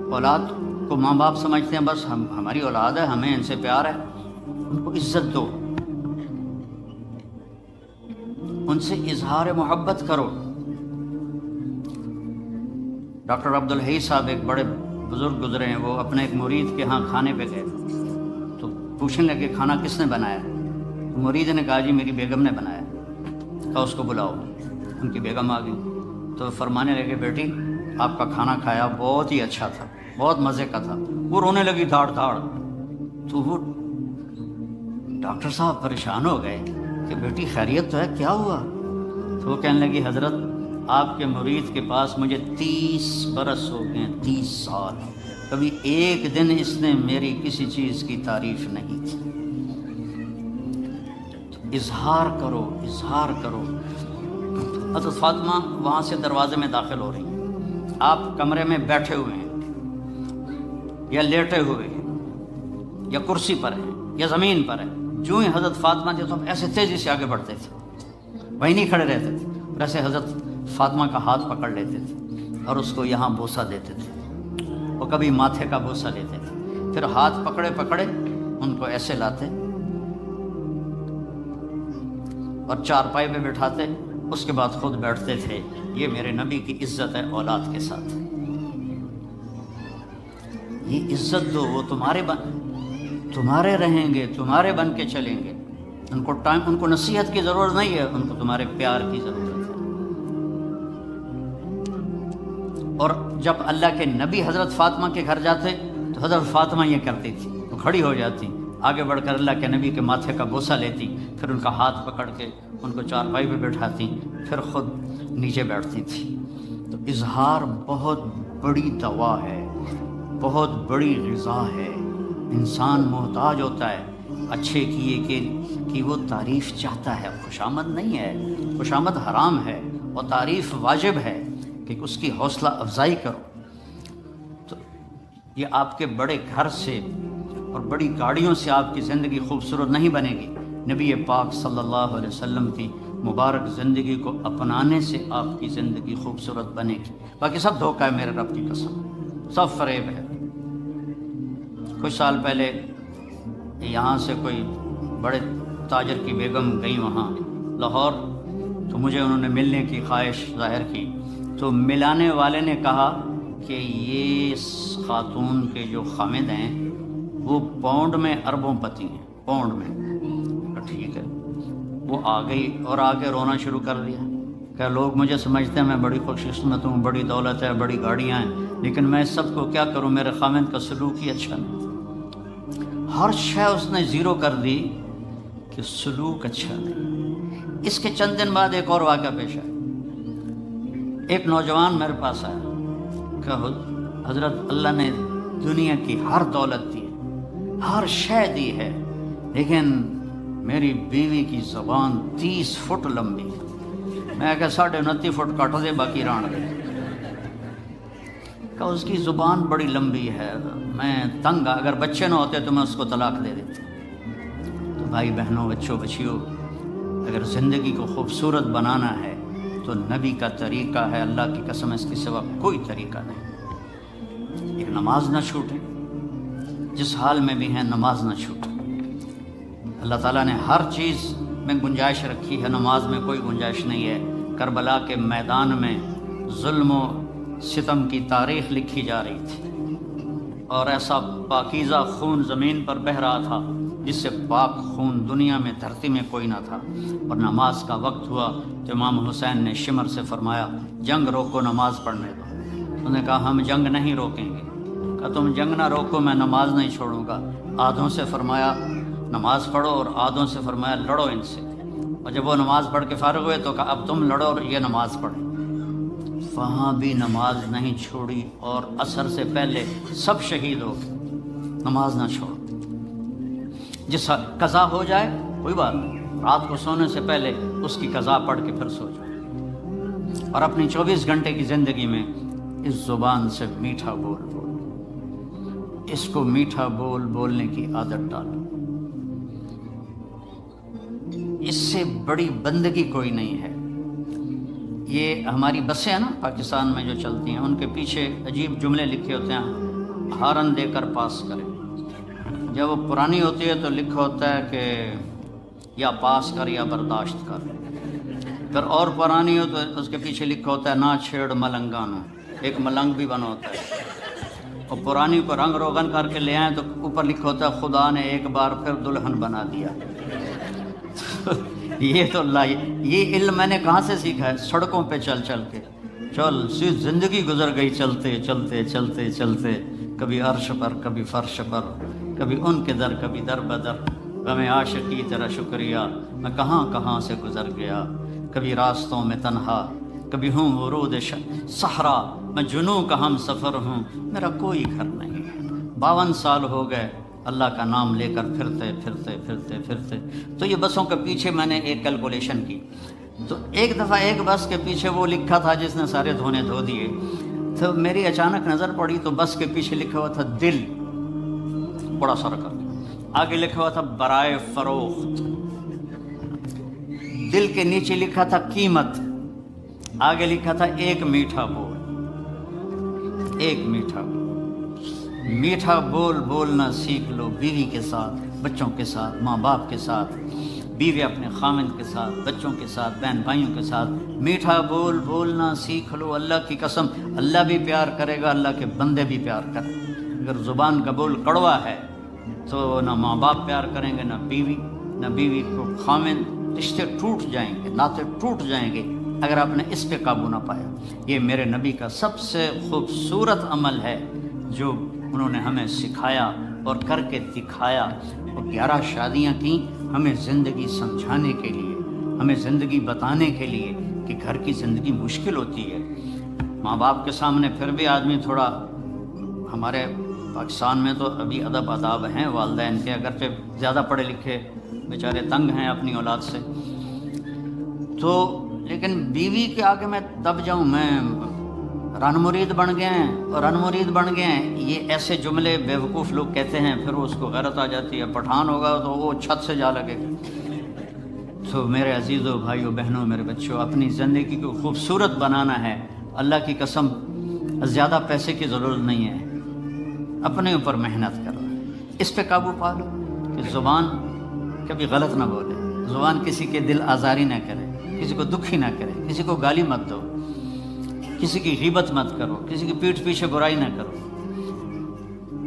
اولاد کو ماں باپ سمجھتے ہیں بس ہماری اولاد ہے، ہمیں ان سے پیار ہے، ان کو عزت دو، ان سے اظہار محبت کرو۔ ڈاکٹر عبدالحی صاحب ایک بڑے بزرگ گزرے ہیں، وہ اپنے ایک مرید کے ہاں کھانے پہ گئے تو پوچھنے لگے کھانا کس نے بنایا؟ تو مرید نے کہا جی میری بیگم نے بنایا۔ کہا اس کو بلاؤ۔ ان کی بیگم آ گئی تو فرمانے لگے بیٹی آپ کا کھانا کھایا بہت ہی اچھا تھا، بہت مزے کا تھا۔ وہ رونے لگی دھاڑ دھاڑ۔ تو وہ ڈاکٹر صاحب پریشان ہو گئے کہ بیٹی خیریت تو ہے، کیا ہوا؟ تو وہ کہنے لگی حضرت آپ کے مرید کے پاس مجھے 30 برس ہو گئے، 30 سال، کبھی ایک دن اس نے میری کسی چیز کی تعریف نہیں کی۔ اظہار کرو، اظہار کرو۔ حضرت فاطمہ وہاں سے دروازے میں داخل ہو رہی ہیں، آپ کمرے میں بیٹھے ہوئے ہیں یا لیٹے ہوئے ہیں یا کرسی پر ہیں یا زمین پر ہیں، جو ہی حضرت فاطمہ تھے تو ایسے تیزی سے آگے بڑھتے تھے، وہیں نہیں کھڑے رہتے تھے، ویسے حضرت فاطمہ کا ہاتھ پکڑ لیتے تھے اور اس کو یہاں بوسہ دیتے تھے، وہ کبھی ماتھے کا بوسہ لیتے تھے، پھر ہاتھ پکڑے پکڑے ان کو ایسے لاتے اور چارپائی پہ بٹھاتے، اس کے بعد خود بیٹھتے تھے۔ یہ میرے نبی کی عزت ہے اولاد کے ساتھ، یہ عزت دو، وہ تمہارے رہیں گے، تمہارے بن کے چلیں گے، ان کو نصیحت کی ضرورت نہیں ہے، ان کو تمہارے پیار کی ضرورت ہے۔ اور جب اللہ کے نبی حضرت فاطمہ کے گھر جاتے تو حضرت فاطمہ یہ کرتی تھی، وہ کھڑی ہو جاتی، آگے بڑھ کر اللہ کے نبی کے ماتھے کا بوسہ لیتی، پھر ان کا ہاتھ پکڑ کے ان کو چارپائی پہ بٹھاتی، پھر خود نیچے بیٹھتی تھی۔ تو اظہار بہت بڑی دوا ہے، بہت بڑی غذا ہے۔ انسان محتاج ہوتا ہے اچھے کیے کہ وہ تعریف چاہتا ہے، خوشامد نہیں ہے، خوشامد حرام ہے اور تعریف واجب ہے کہ اس کی حوصلہ افزائی کرو۔ تو یہ آپ کے بڑے گھر سے اور بڑی گاڑیوں سے آپ کی زندگی خوبصورت نہیں بنے گی، نبی پاک صلی اللہ علیہ وسلم کی مبارک زندگی کو اپنانے سے آپ کی زندگی خوبصورت بنے گی۔ باقی سب دھوکہ ہے، میرے رب کی قسم، سب فریب ہے۔ کچھ سال پہلے یہاں سے کوئی بڑے تاجر کی بیگم گئی وہاں لاہور، تو مجھے انہوں نے ملنے کی خواہش ظاہر کی، تو ملانے والے نے کہا کہ یہ خاتون کے جو خامد ہیں وہ پاؤنڈ میں اربوں پتی ہیں، پاؤنڈ میں۔ ٹھیک ہے، وہ آ گئی اور آ کے رونا شروع کر دیا کہ لوگ مجھے سمجھتے ہیں میں بڑی خوش قسمت ہوں، بڑی دولت ہے، بڑی گاڑیاں ہیں، لیکن میں سب کو کیا کروں، میرے خامد کا سلوک ہی اچھا نہیں۔ ہر شے اس نے زیرو کر دی کہ سلوک اچھا نہیں۔ اس کے چند دن بعد ایک اور واقعہ پیش آیا۔ ایک نوجوان میرے پاس آیا کہ حضرت اللہ نے دنیا کی ہر دولت دی ہے، ہر شے دی ہے، لیکن میری بیوی کی زبان 30 فٹ لمبی ہے۔ میں کہ 29.5 فٹ کاٹ دے باقی ران دے، کہ اس کی زبان بڑی لمبی ہے، میں تنگ، اگر بچے نہ ہوتے تو میں اس کو طلاق دے دیتی۔ تو بھائی بہنوں، بچوں بچیوں، اگر زندگی کو خوبصورت بنانا ہے تو نبی کا طریقہ ہے، اللہ کی قسم اس کے سوا کوئی طریقہ نہیں۔ ایک نماز نہ چھوٹے، جس حال میں بھی ہیں نماز نہ چھوٹے۔ اللہ تعالیٰ نے ہر چیز میں گنجائش رکھی ہے، نماز میں کوئی گنجائش نہیں ہے۔ کربلا کے میدان میں ظلم و ستم کی تاریخ لکھی جا رہی تھی اور ایسا پاکیزہ خون زمین پر بہہ رہا تھا جس سے پاک خون دنیا میں، دھرتی میں کوئی نہ تھا، اور نماز کا وقت ہوا تو امام حسین نے شمر سے فرمایا جنگ روکو، نماز پڑھنے دو۔ انہوں نے کہا ہم جنگ نہیں روکیں گے۔ کہا تم جنگ نہ روکو، میں نماز نہیں چھوڑوں گا۔ آدھوں سے فرمایا نماز پڑھو اور آدھوں سے فرمایا لڑو ان سے، اور جب وہ نماز پڑھ کے فارغ ہوئے تو کہا اب تم لڑو اور یہ نماز پڑھیں۔ وہاں بھی نماز نہیں چھوڑی اور عصر سے پہلے سب شہید ہو گئے۔ نماز نہ چھوڑو، جس قضا ہو جائے کوئی بات نہیں، رات کو سونے سے پہلے اس کی قضا پڑھ کے پھر سو جاؤ، اور اپنی 24 گھنٹے کی زندگی میں اس زبان سے میٹھا بول بول، اس کو میٹھا بول بولنے کی عادت ڈالو۔ اس سے بڑی بندگی کوئی نہیں ہے یہ ہماری بسیں ہیں نا پاکستان میں جو چلتی ہیں، ان کے پیچھے عجیب جملے لکھے ہوتے ہیں، ہارن دے کر پاس کریں۔ جب وہ پرانی ہوتی ہے تو لکھا ہوتا ہے کہ یا پاس کر یا برداشت کر، پھر اور پرانی ہو تو اس کے پیچھے لکھا ہوتا ہے نہ چھیڑ ملنگانو، ایک ملنگ بھی بنا ہوتا ہے۔ اور پرانی کو رنگ روغن کر کے لے آئیں تو اوپر لکھا ہوتا ہے خدا نے ایک بار پھر دلہن بنا دیا۔ یہ تو اللہ، یہ علم میں نے کہاں سے سیکھا ہے؟ سڑکوں پہ چل چل کے، زندگی گزر گئی چلتے چلتے چلتے چلتے، کبھی عرش پر کبھی فرش پر، کبھی ان کے در کبھی در بدر، غم عاشقی تیرا شکریہ میں کہاں کہاں سے گزر گیا، کبھی راستوں میں تنہا، کبھی ہوں ورود صحرا، میں جنوں کا ہم سفر ہوں، میرا کوئی گھر نہیں ہے۔ 52 سال ہو گئے اللہ کا نام لے کر پھرتے پھرتے پھرتے پھرتے۔ تو یہ بسوں کے پیچھے میں نے ایک کیلکولیشن کی، تو ایک دفعہ ایک بس کے پیچھے وہ لکھا تھا جس نے سارے دھونے دھو دیے، تو میری اچانک نظر پڑی تو بس کے پیچھے لکھا ہوا تھا دل، بڑا سر کر، آگے لکھا ہوا تھا برائے فروخت، دل کے نیچے لکھا تھا قیمت، آگے لکھا تھا ایک میٹھا بول، ایک میٹھا بول۔ میٹھا بول بولنا سیکھ لو بیوی کے ساتھ، بچوں کے ساتھ، ماں باپ کے ساتھ، بیوی اپنے خامند کے ساتھ، بچوں کے ساتھ، بہن بھائیوں کے ساتھ، میٹھا بول بولنا سیکھ لو۔ اللہ کی قسم اللہ بھی پیار کرے گا، اللہ کے بندے بھی پیار کریں۔ اگر زبان کا بول کڑوا ہے تو نہ ماں باپ پیار کریں گے، نہ بیوی کو خامند، رشتے ٹوٹ جائیں گے، ناطے ٹوٹ جائیں گے اگر آپ نے اس پہ قابو نہ پایا۔ یہ میرے نبی کا سب سے خوبصورت عمل ہے جو انہوں نے ہمیں سکھایا اور کر کے دکھایا۔ اور 11 شادیاں کیں ہمیں زندگی سمجھانے کے لیے، ہمیں زندگی بتانے کے لیے کہ گھر کی زندگی مشکل ہوتی ہے۔ ماں باپ کے سامنے پھر بھی آدمی تھوڑا، ہمارے پاکستان میں تو ابھی ادب آداب ہیں والدین کے، اگرچہ زیادہ پڑھے لکھے بیچارے تنگ ہیں اپنی اولاد سے، تو لیکن بیوی کے آگے میں دب جاؤں، میں رن مرید بن گئے ہیں اور رن مرید بن گئے ہیں، یہ ایسے جملے بیوقوف لوگ کہتے ہیں، پھر اس کو غیرت آ جاتی ہے، پٹھان ہوگا تو وہ چھت سے جا لگے گا۔ تو میرے عزیزوں، بھائیوں، بہنوں، میرے بچوں، اپنی زندگی کو خوبصورت بنانا ہے۔ اللہ کی قسم زیادہ پیسے کی ضرورت نہیں ہے، اپنے اوپر محنت کرو، اس پہ قابو پا لو کہ زبان کبھی غلط نہ بولے، زبان کسی کے دل آزاری نہ کرے، کسی کو دکھی نہ کرے، کسی کو گالی مت دو، کسی کی غیبت مت کرو، کسی کی پیٹھ پیچھے برائی نہ کرو،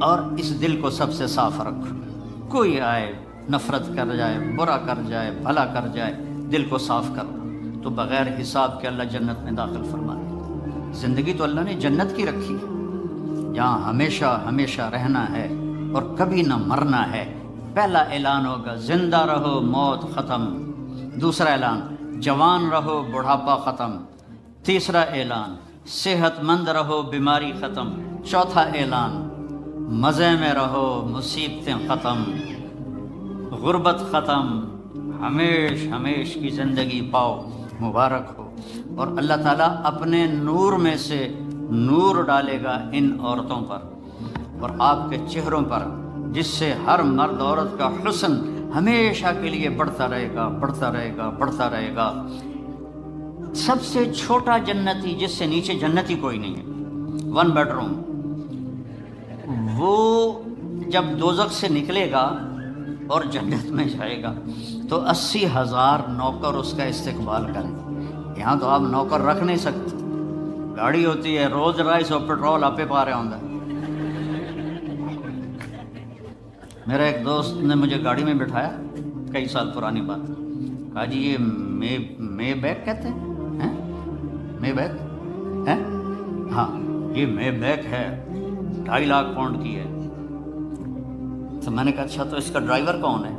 اور اس دل کو سب سے صاف رکھو۔ کوئی آئے نفرت کر جائے، برا کر جائے، بھلا کر جائے، دل کو صاف کر لو تو بغیر حساب کے اللہ جنت میں داخل فرما دے۔ زندگی تو اللہ نے جنت کی رکھی ہے، جہاں ہمیشہ ہمیشہ رہنا ہے اور کبھی نہ مرنا ہے۔ پہلا اعلان ہوگا زندہ رہو موت ختم، دوسرا اعلان جوان رہو بڑھاپا ختم، تیسرا اعلان صحت مند رہو بیماری ختم، چوتھا اعلان مزے میں رہو مصیبتیں ختم، غربت ختم، ہمیش ہمیش کی زندگی پاؤ، مبارک ہو۔ اور اللہ تعالیٰ اپنے نور میں سے نور ڈالے گا ان عورتوں پر اور آپ کے چہروں پر، جس سے ہر مرد عورت کا حسن ہمیشہ کے لیے بڑھتا رہے گا، بڑھتا رہے گا، بڑھتا رہے گا۔ سب سے چھوٹا جنتی جس سے نیچے جنتی کوئی نہیں ہے، 1 بیڈ روم، وہ جب دوزخ سے نکلے گا اور جنت میں جائے گا تو 80,000 نوکر اس کا استقبال کریں۔ یہاں تو آپ نوکر رکھ نہیں سکتے، گاڑی ہوتی ہے روز رائس اور پیٹرول آپ پہ پا رہے ہوں گے۔ میرا ایک دوست نے مجھے گاڑی میں بٹھایا، کئی سال پرانی بات، کہا جی یہ مے بیک کہتے ہیں، مے بیک ہے؟ ہاں یہ مے بیک ہے، 2.5 لاکھ پاؤنڈ کی ہے۔ تو میں نے کہا اچھا تو اس کا ڈرائیور کون ہے؟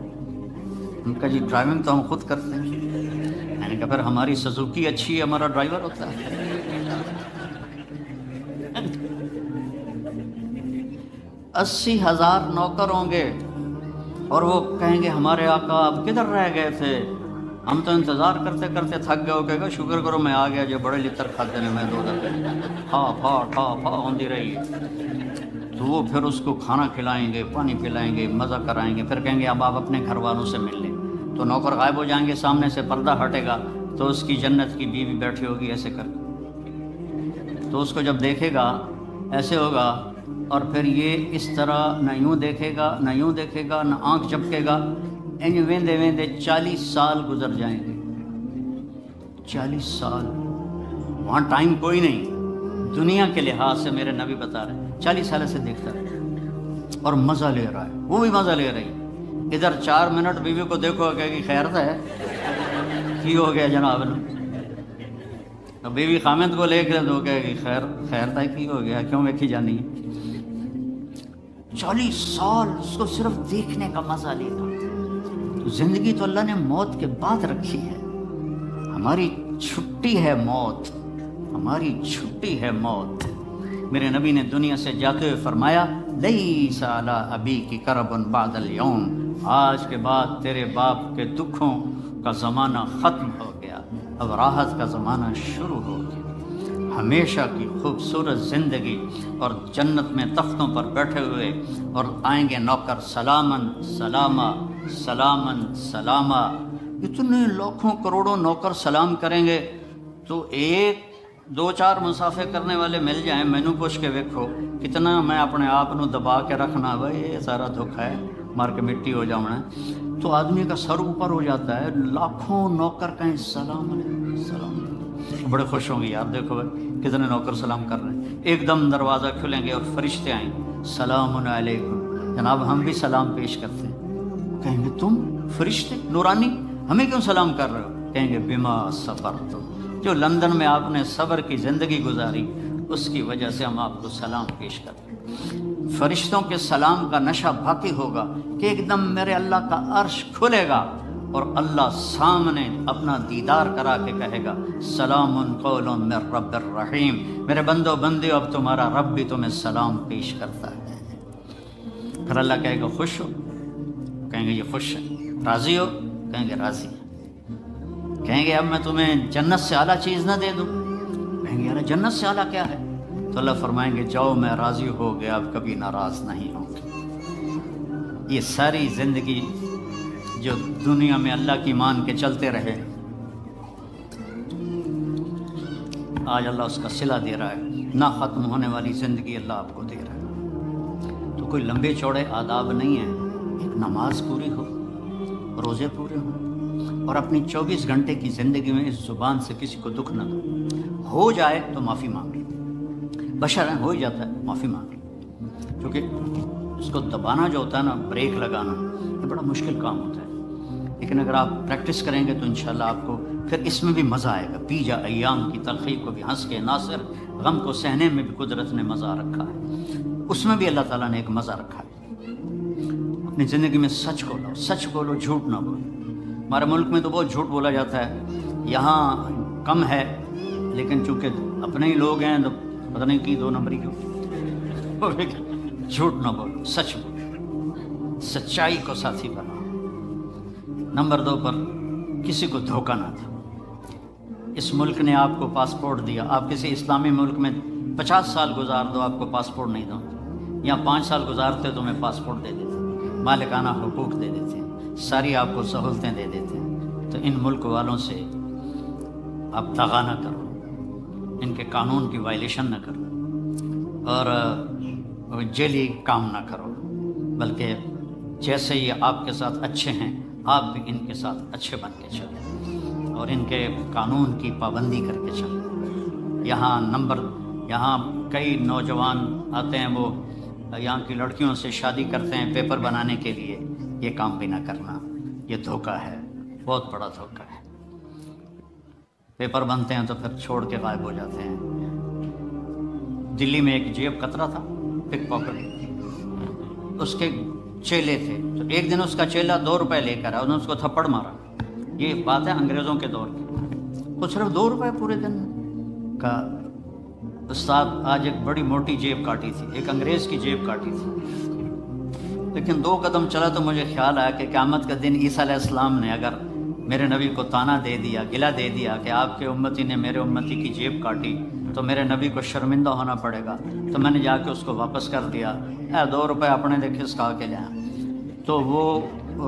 ان کا جی ڈرائیونگ تو ہم خود کرتے ہیں۔ میں نے کہا پھر ہماری سزوکی اچھی ہے، ہمارا ڈرائیور ہوتا ہے۔ 80,000 نوکر ہوں گے اور وہ کہیں گے ہمارے آقا آپ کدھر رہ گئے تھے، ہم تو انتظار کرتے کرتے تھک گئے ہو، کہے گا شکر کرو میں آ گیا، جو بڑے لطر کھاتے نے میں 2 دفعے ٹھا ہوتی رہی ہے۔ تو وہ پھر اس کو کھانا کھلائیں گے، پانی پلائیں گے، مزہ کرائیں گے، پھر کہیں گے اب آپ اپنے گھر والوں سے مل لیں۔ تو نوکر غائب ہو جائیں گے، سامنے سے پردہ ہٹے گا تو اس کی جنت کی بیوی بیٹھی ہوگی ایسے کر کے، تو اس کو جب دیکھے گا ایسے ہوگا، اور پھر یہ اس طرح نہ یوں دیکھے گا نہ یوں دیکھے گا نہ آنکھ جھپکے گا، این ویندے ویندے 40 سال گزر جائیں گے۔ 40 سال، وہاں ٹائم کوئی نہیں، دنیا کے لحاظ سے میرے نبی بتا رہے ہیں 40 سال سے دیکھتا ہے اور مزہ لے رہا ہے، وہ بھی مزہ لے رہی۔ ادھر 4 منٹ بیوی کو دیکھو کہ خیر ہے کی ہو گیا جناب نا، بیوی خامد کو لے کے تو کہ خیر تھا کی ہو گیا، کیوں ویکھی جانی ہے۔ 40 سال اس کو صرف دیکھنے کا مزہ لے گا۔ تو زندگی تو اللہ نے موت کے بعد رکھی ہے، ہماری چھٹی ہے موت، ہماری چھٹی ہے موت۔ میرے نبی نے دنیا سے جاتے ہوئے فرمایا لیس علی ابیک کرب بعد اليوم، آج کے بعد تیرے باپ کے دکھوں کا زمانہ ختم ہو گیا، اب راحت کا زمانہ شروع ہو گیا۔ ہمیشہ کی خوبصورت زندگی، اور جنت میں تختوں پر بیٹھے ہوئے، اور آئیں گے نوکر سلامن سلامہ سلامن سلامہ۔ اتنے لاکھوں کروڑوں نوکر سلام کریں گے تو 1-2-4 مسافے کرنے والے مل جائیں، مینو پوچھ کے ویکھو کتنا میں اپنے آپ نو دبا کے رکھنا، بھائی یہ سارا دھوکھا ہے، مار کے مٹی ہو جاؤنا ہے، تو آدمی کا سر اوپر ہو جاتا ہے۔ لاکھوں نوکر کہیں سلام علیکم سلام علیکم، بڑے خوش ہوں گے یار، دیکھو بھائی کتنے نوکر سلام کر رہے ہیں۔ ایک دم دروازہ کھلیں گے اور فرشتے آئیں گے، سلام علیکم، جناب ہم بھی سلام پیش کرتے ہیں۔ کہیں گے تم فرشتے نورانی ہمیں کیوں سلام کر رہے ہو؟ کہیں گے بما صبرتم، جو لندن میں آپ نے صبر کی زندگی گزاری اس کی وجہ سے ہم آپ کو سلام پیش کرتے ہیں۔ فرشتوں کے سلام کا نشہ باقی ہوگا کہ ایک دم میرے اللہ کا عرش کھلے گا اور اللہ سامنے اپنا دیدار کرا کے کہے گا سلام قول من رب الرحیم، میرے بندو بندیو اب تمہارا رب بھی تمہیں سلام پیش کرتا ہے۔ پھر اللہ کہے گا خوش ہو؟ کہیں گے یہ خوش ہے۔ راضی ہو؟ کہیں گے راضی ہے۔ کہیں گے اب میں تمہیں جنت سے اعلیٰ چیز نہ دے دوں؟ کہیں گے یار جنت سے اعلیٰ کیا ہے؟ تو اللہ فرمائیں گے جاؤ میں راضی ہو گیا، اب کبھی ناراض نہیں ہوں گے۔ یہ ساری زندگی جو دنیا میں اللہ کی مان کے چلتے رہے، آج اللہ اس کا صلہ دے رہا ہے، نہ ختم ہونے والی زندگی اللہ آپ کو دے رہا ہے۔ تو کوئی لمبے چوڑے آداب نہیں ہیں، ایک نماز پوری ہو، روزے پورے ہوں، اور اپنی 24 گھنٹے کی زندگی میں اس زبان سے کسی کو دکھ نہ دو۔ ہو جائے تو معافی مانگ لیں، بشر ہو ہی جاتا ہے، معافی مانگ لیں، کیونکہ اس کو دبانا جو ہوتا ہے نا، بریک لگانا، یہ بڑا مشکل کام ہوتا ہے۔ لیکن اگر آپ پریکٹس کریں گے تو انشاءاللہ آپ کو پھر اس میں بھی مزہ آئے گا۔ پی جا ایام کی تلخی کو بھی ہنس کے، ناصر غم کو سہنے میں بھی قدرت نے مزہ رکھا ہے، اس میں بھی اللہ تعالیٰ نے ایک مزہ رکھا ہے۔ اپنی زندگی میں سچ بولو، سچ بولو، جھوٹ نہ بولو۔ ہمارے ملک میں تو بہت جھوٹ بولا جاتا ہے، یہاں کم ہے، لیکن چونکہ اپنے ہی لوگ ہیں تو پتہ نہیں کی 2 نمبری کیوں۔ جھوٹ نہ بولو، سچ بولو، سچائی کو ساتھی بناؤ۔ نمبر 2 پر کسی کو دھوکہ نہ دو۔ اس ملک نے آپ کو پاسپورٹ دیا، آپ کسی اسلامی ملک میں 50 سال گزار دو، آپ کو پاسپورٹ نہیں دو، یا 5 سال گزارتے تو میں پاسپورٹ دے دیتے، مالکانہ حقوق دے دیتے، ساری آپ کو سہولتیں دے دیتے۔ تو ان ملک والوں سے آپ دغا نہ کرو، ان کے قانون کی وائلیشن نہ کرو، اور جیلی کام نہ کرو، بلکہ جیسے یہ آپ کے ساتھ اچھے ہیں آپ بھی ان کے ساتھ اچھے بن کے چلیں، اور ان کے قانون کی پابندی کر کے چلیں۔ یہاں کئی نوجوان آتے ہیں، وہ یہاں کی لڑکیوں سے شادی کرتے ہیں پیپر بنانے کے لیے، یہ کام بھی نہ کرنا، یہ دھوکہ ہے، بہت بڑا دھوکہ ہے۔ پیپر بنتے ہیں تو پھر چھوڑ کے غائب ہو جاتے ہیں۔ دلی میں ایک جیب کترا تھا، پک پاکٹ، اس کے چیلے تھے، تو ایک دن اس کا چیلا 2 روپے لے کر آیا، انہوں نے اس کو تھپڑ مارا۔ یہ بات ہے انگریزوں کے دور کی، وہ صرف 2 روپے پورے دن کا۔ استاد آج ایک بڑی موٹی جیب کاٹی تھی، ایک انگریز کی جیب کاٹی تھی، لیکن 2 قدم چلا تو مجھے خیال آیا کہ قیامت کا دن عیسیٰ علیہ السلام نے اگر میرے نبی کو تانا دے دیا، گلہ دے دیا کہ آپ کے امتی نے میرے امتی کی جیب کاٹی، تو میرے نبی کو شرمندہ ہونا پڑے گا، تو میں نے جا کے اس کو واپس کر دیا، 2 روپے اپنے دے کھسکا کے لیا۔ تو وہ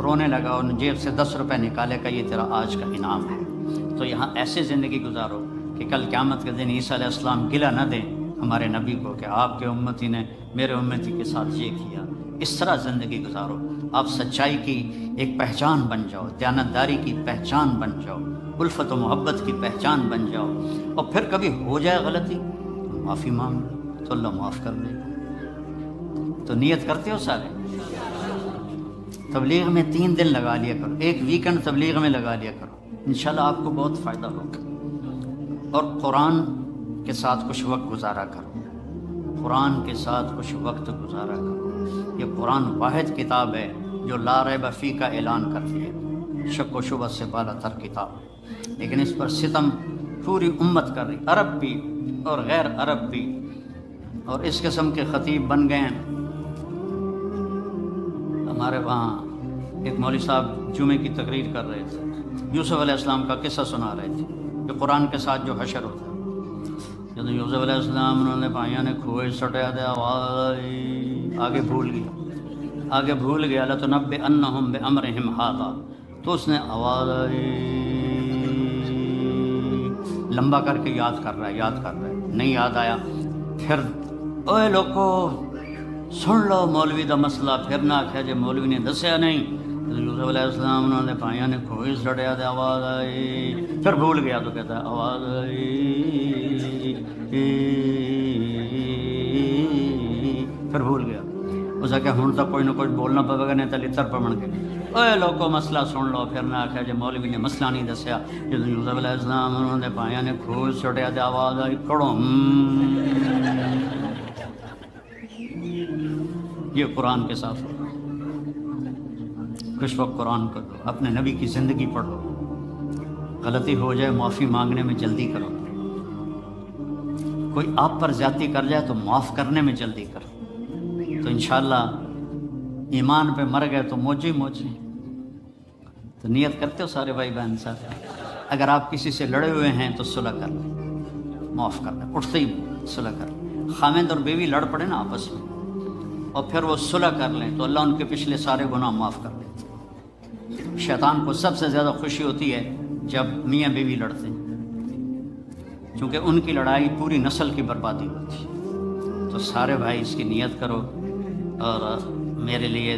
رونے لگا، ان جیب سے 10 روپے نکالے، کا یہ تیرا آج کا انعام ہے۔ تو یہاں ایسے زندگی گزارو کہ کل قیامت کے دن عیسیٰ علیہ السلام گلہ نہ دیں ہمارے نبی کو کہ آپ کے امتی نے میرے امتی کے ساتھ یہ کیا. اس طرح زندگی گزارو. آپ سچائی کی ایک پہچان بن جاؤ، دیانتداری کی پہچان بن جاؤ، الفت و محبت کی پہچان بن جاؤ. اور پھر کبھی ہو جائے غلطی تو معافی مانگ لو تو اللہ معاف کر دے گا. تو نیت کرتے ہو سارے؟ تبلیغ میں 3 دن لگا لیا کرو، ایک ویکنڈ تبلیغ میں لگا لیا کرو، انشاءاللہ آپ کو بہت فائدہ ہوگا. اور قرآن کے ساتھ کچھ وقت گزارا کرو، قرآن کے ساتھ کچھ وقت گزارا کرو. یہ قرآن واحد کتاب ہے جو لا ریب فیہ کا اعلان کرتی ہے، شک و شبہ سے بالا تر کتاب ہے. لیکن اس پر ستم پوری امت کر رہی، عرب بھی اور غیر عرب بھی، اور اس قسم کے خطیب بن گئے ہیں. ہمارے وہاں ایک مولوی صاحب جمعے کی تقریر کر رہے تھے، یوسف علیہ السلام کا قصہ سنا رہے تھے کہ قرآن کے ساتھ جو حشر ہوتا ہے. جب یوسف علیہ السلام انہوں نے بھائیوں نے کھوئے سٹیا دیا، آگے بھول گیا لَتُنَبِّئَنَّهُمْ بِأَمْرِهِمْ هَٰذَا، تو اس نے آواز لمبا کر کے یاد کر رہا ہے، نہیں یاد آیا. پھر اوے لوگو سن لو مولوی دا مسئلہ، پھر نہ آخیا جی مولوی نے دسیا نہیں. یوسف علیہ السلام انہوں نے بھائیوں نے کھوئے سٹیا دیا، آواز آئی، پھر بھول گیا تو کہتا ہے آواز آئی، پھر بھول گیا. اس کہ ہوں تو کوئی نہ کوئی بولنا پڑے گا، نہیں تو لتر پڑھ کے اوے لوگوں مسئلہ سن لو. پھر نہ آخیا جی مولوی نے مسئلہ نہیں دسیا. جب یوسف علیہ السلام انہوں نے بھائیوں نے کھوئے سٹیا دیا، آواز آئی کڑو. یہ قرآن کے ساتھ ہو. کچھ وقت قرآن کو دو، اپنے نبی کی زندگی پڑھو. غلطی ہو جائے معافی مانگنے میں جلدی کرو. کوئی آپ پر زیادتی کر جائے تو معاف کرنے میں جلدی کرو. تو انشاءاللہ ایمان پہ مر گئے تو موجی. تو نیت کرتے ہو سارے بھائی بہن صاحب؟ اگر آپ کسی سے لڑے ہوئے ہیں تو صلح کر لیں، معاف کر دیں، اٹھتے ہی صلح کر لیں. خاوند اور بیوی لڑ پڑے نا آپس میں اور پھر وہ صلح کر لیں تو اللہ ان کے پچھلے سارے گناہ معاف کر دیتے. شیطان کو سب سے زیادہ خوشی ہوتی ہے جب میاں بیوی لڑتے ہیں، چونکہ ان کی لڑائی پوری نسل کی بربادی ہوتی ہے. تو سارے بھائی اس کی نیت کرو اور میرے لیے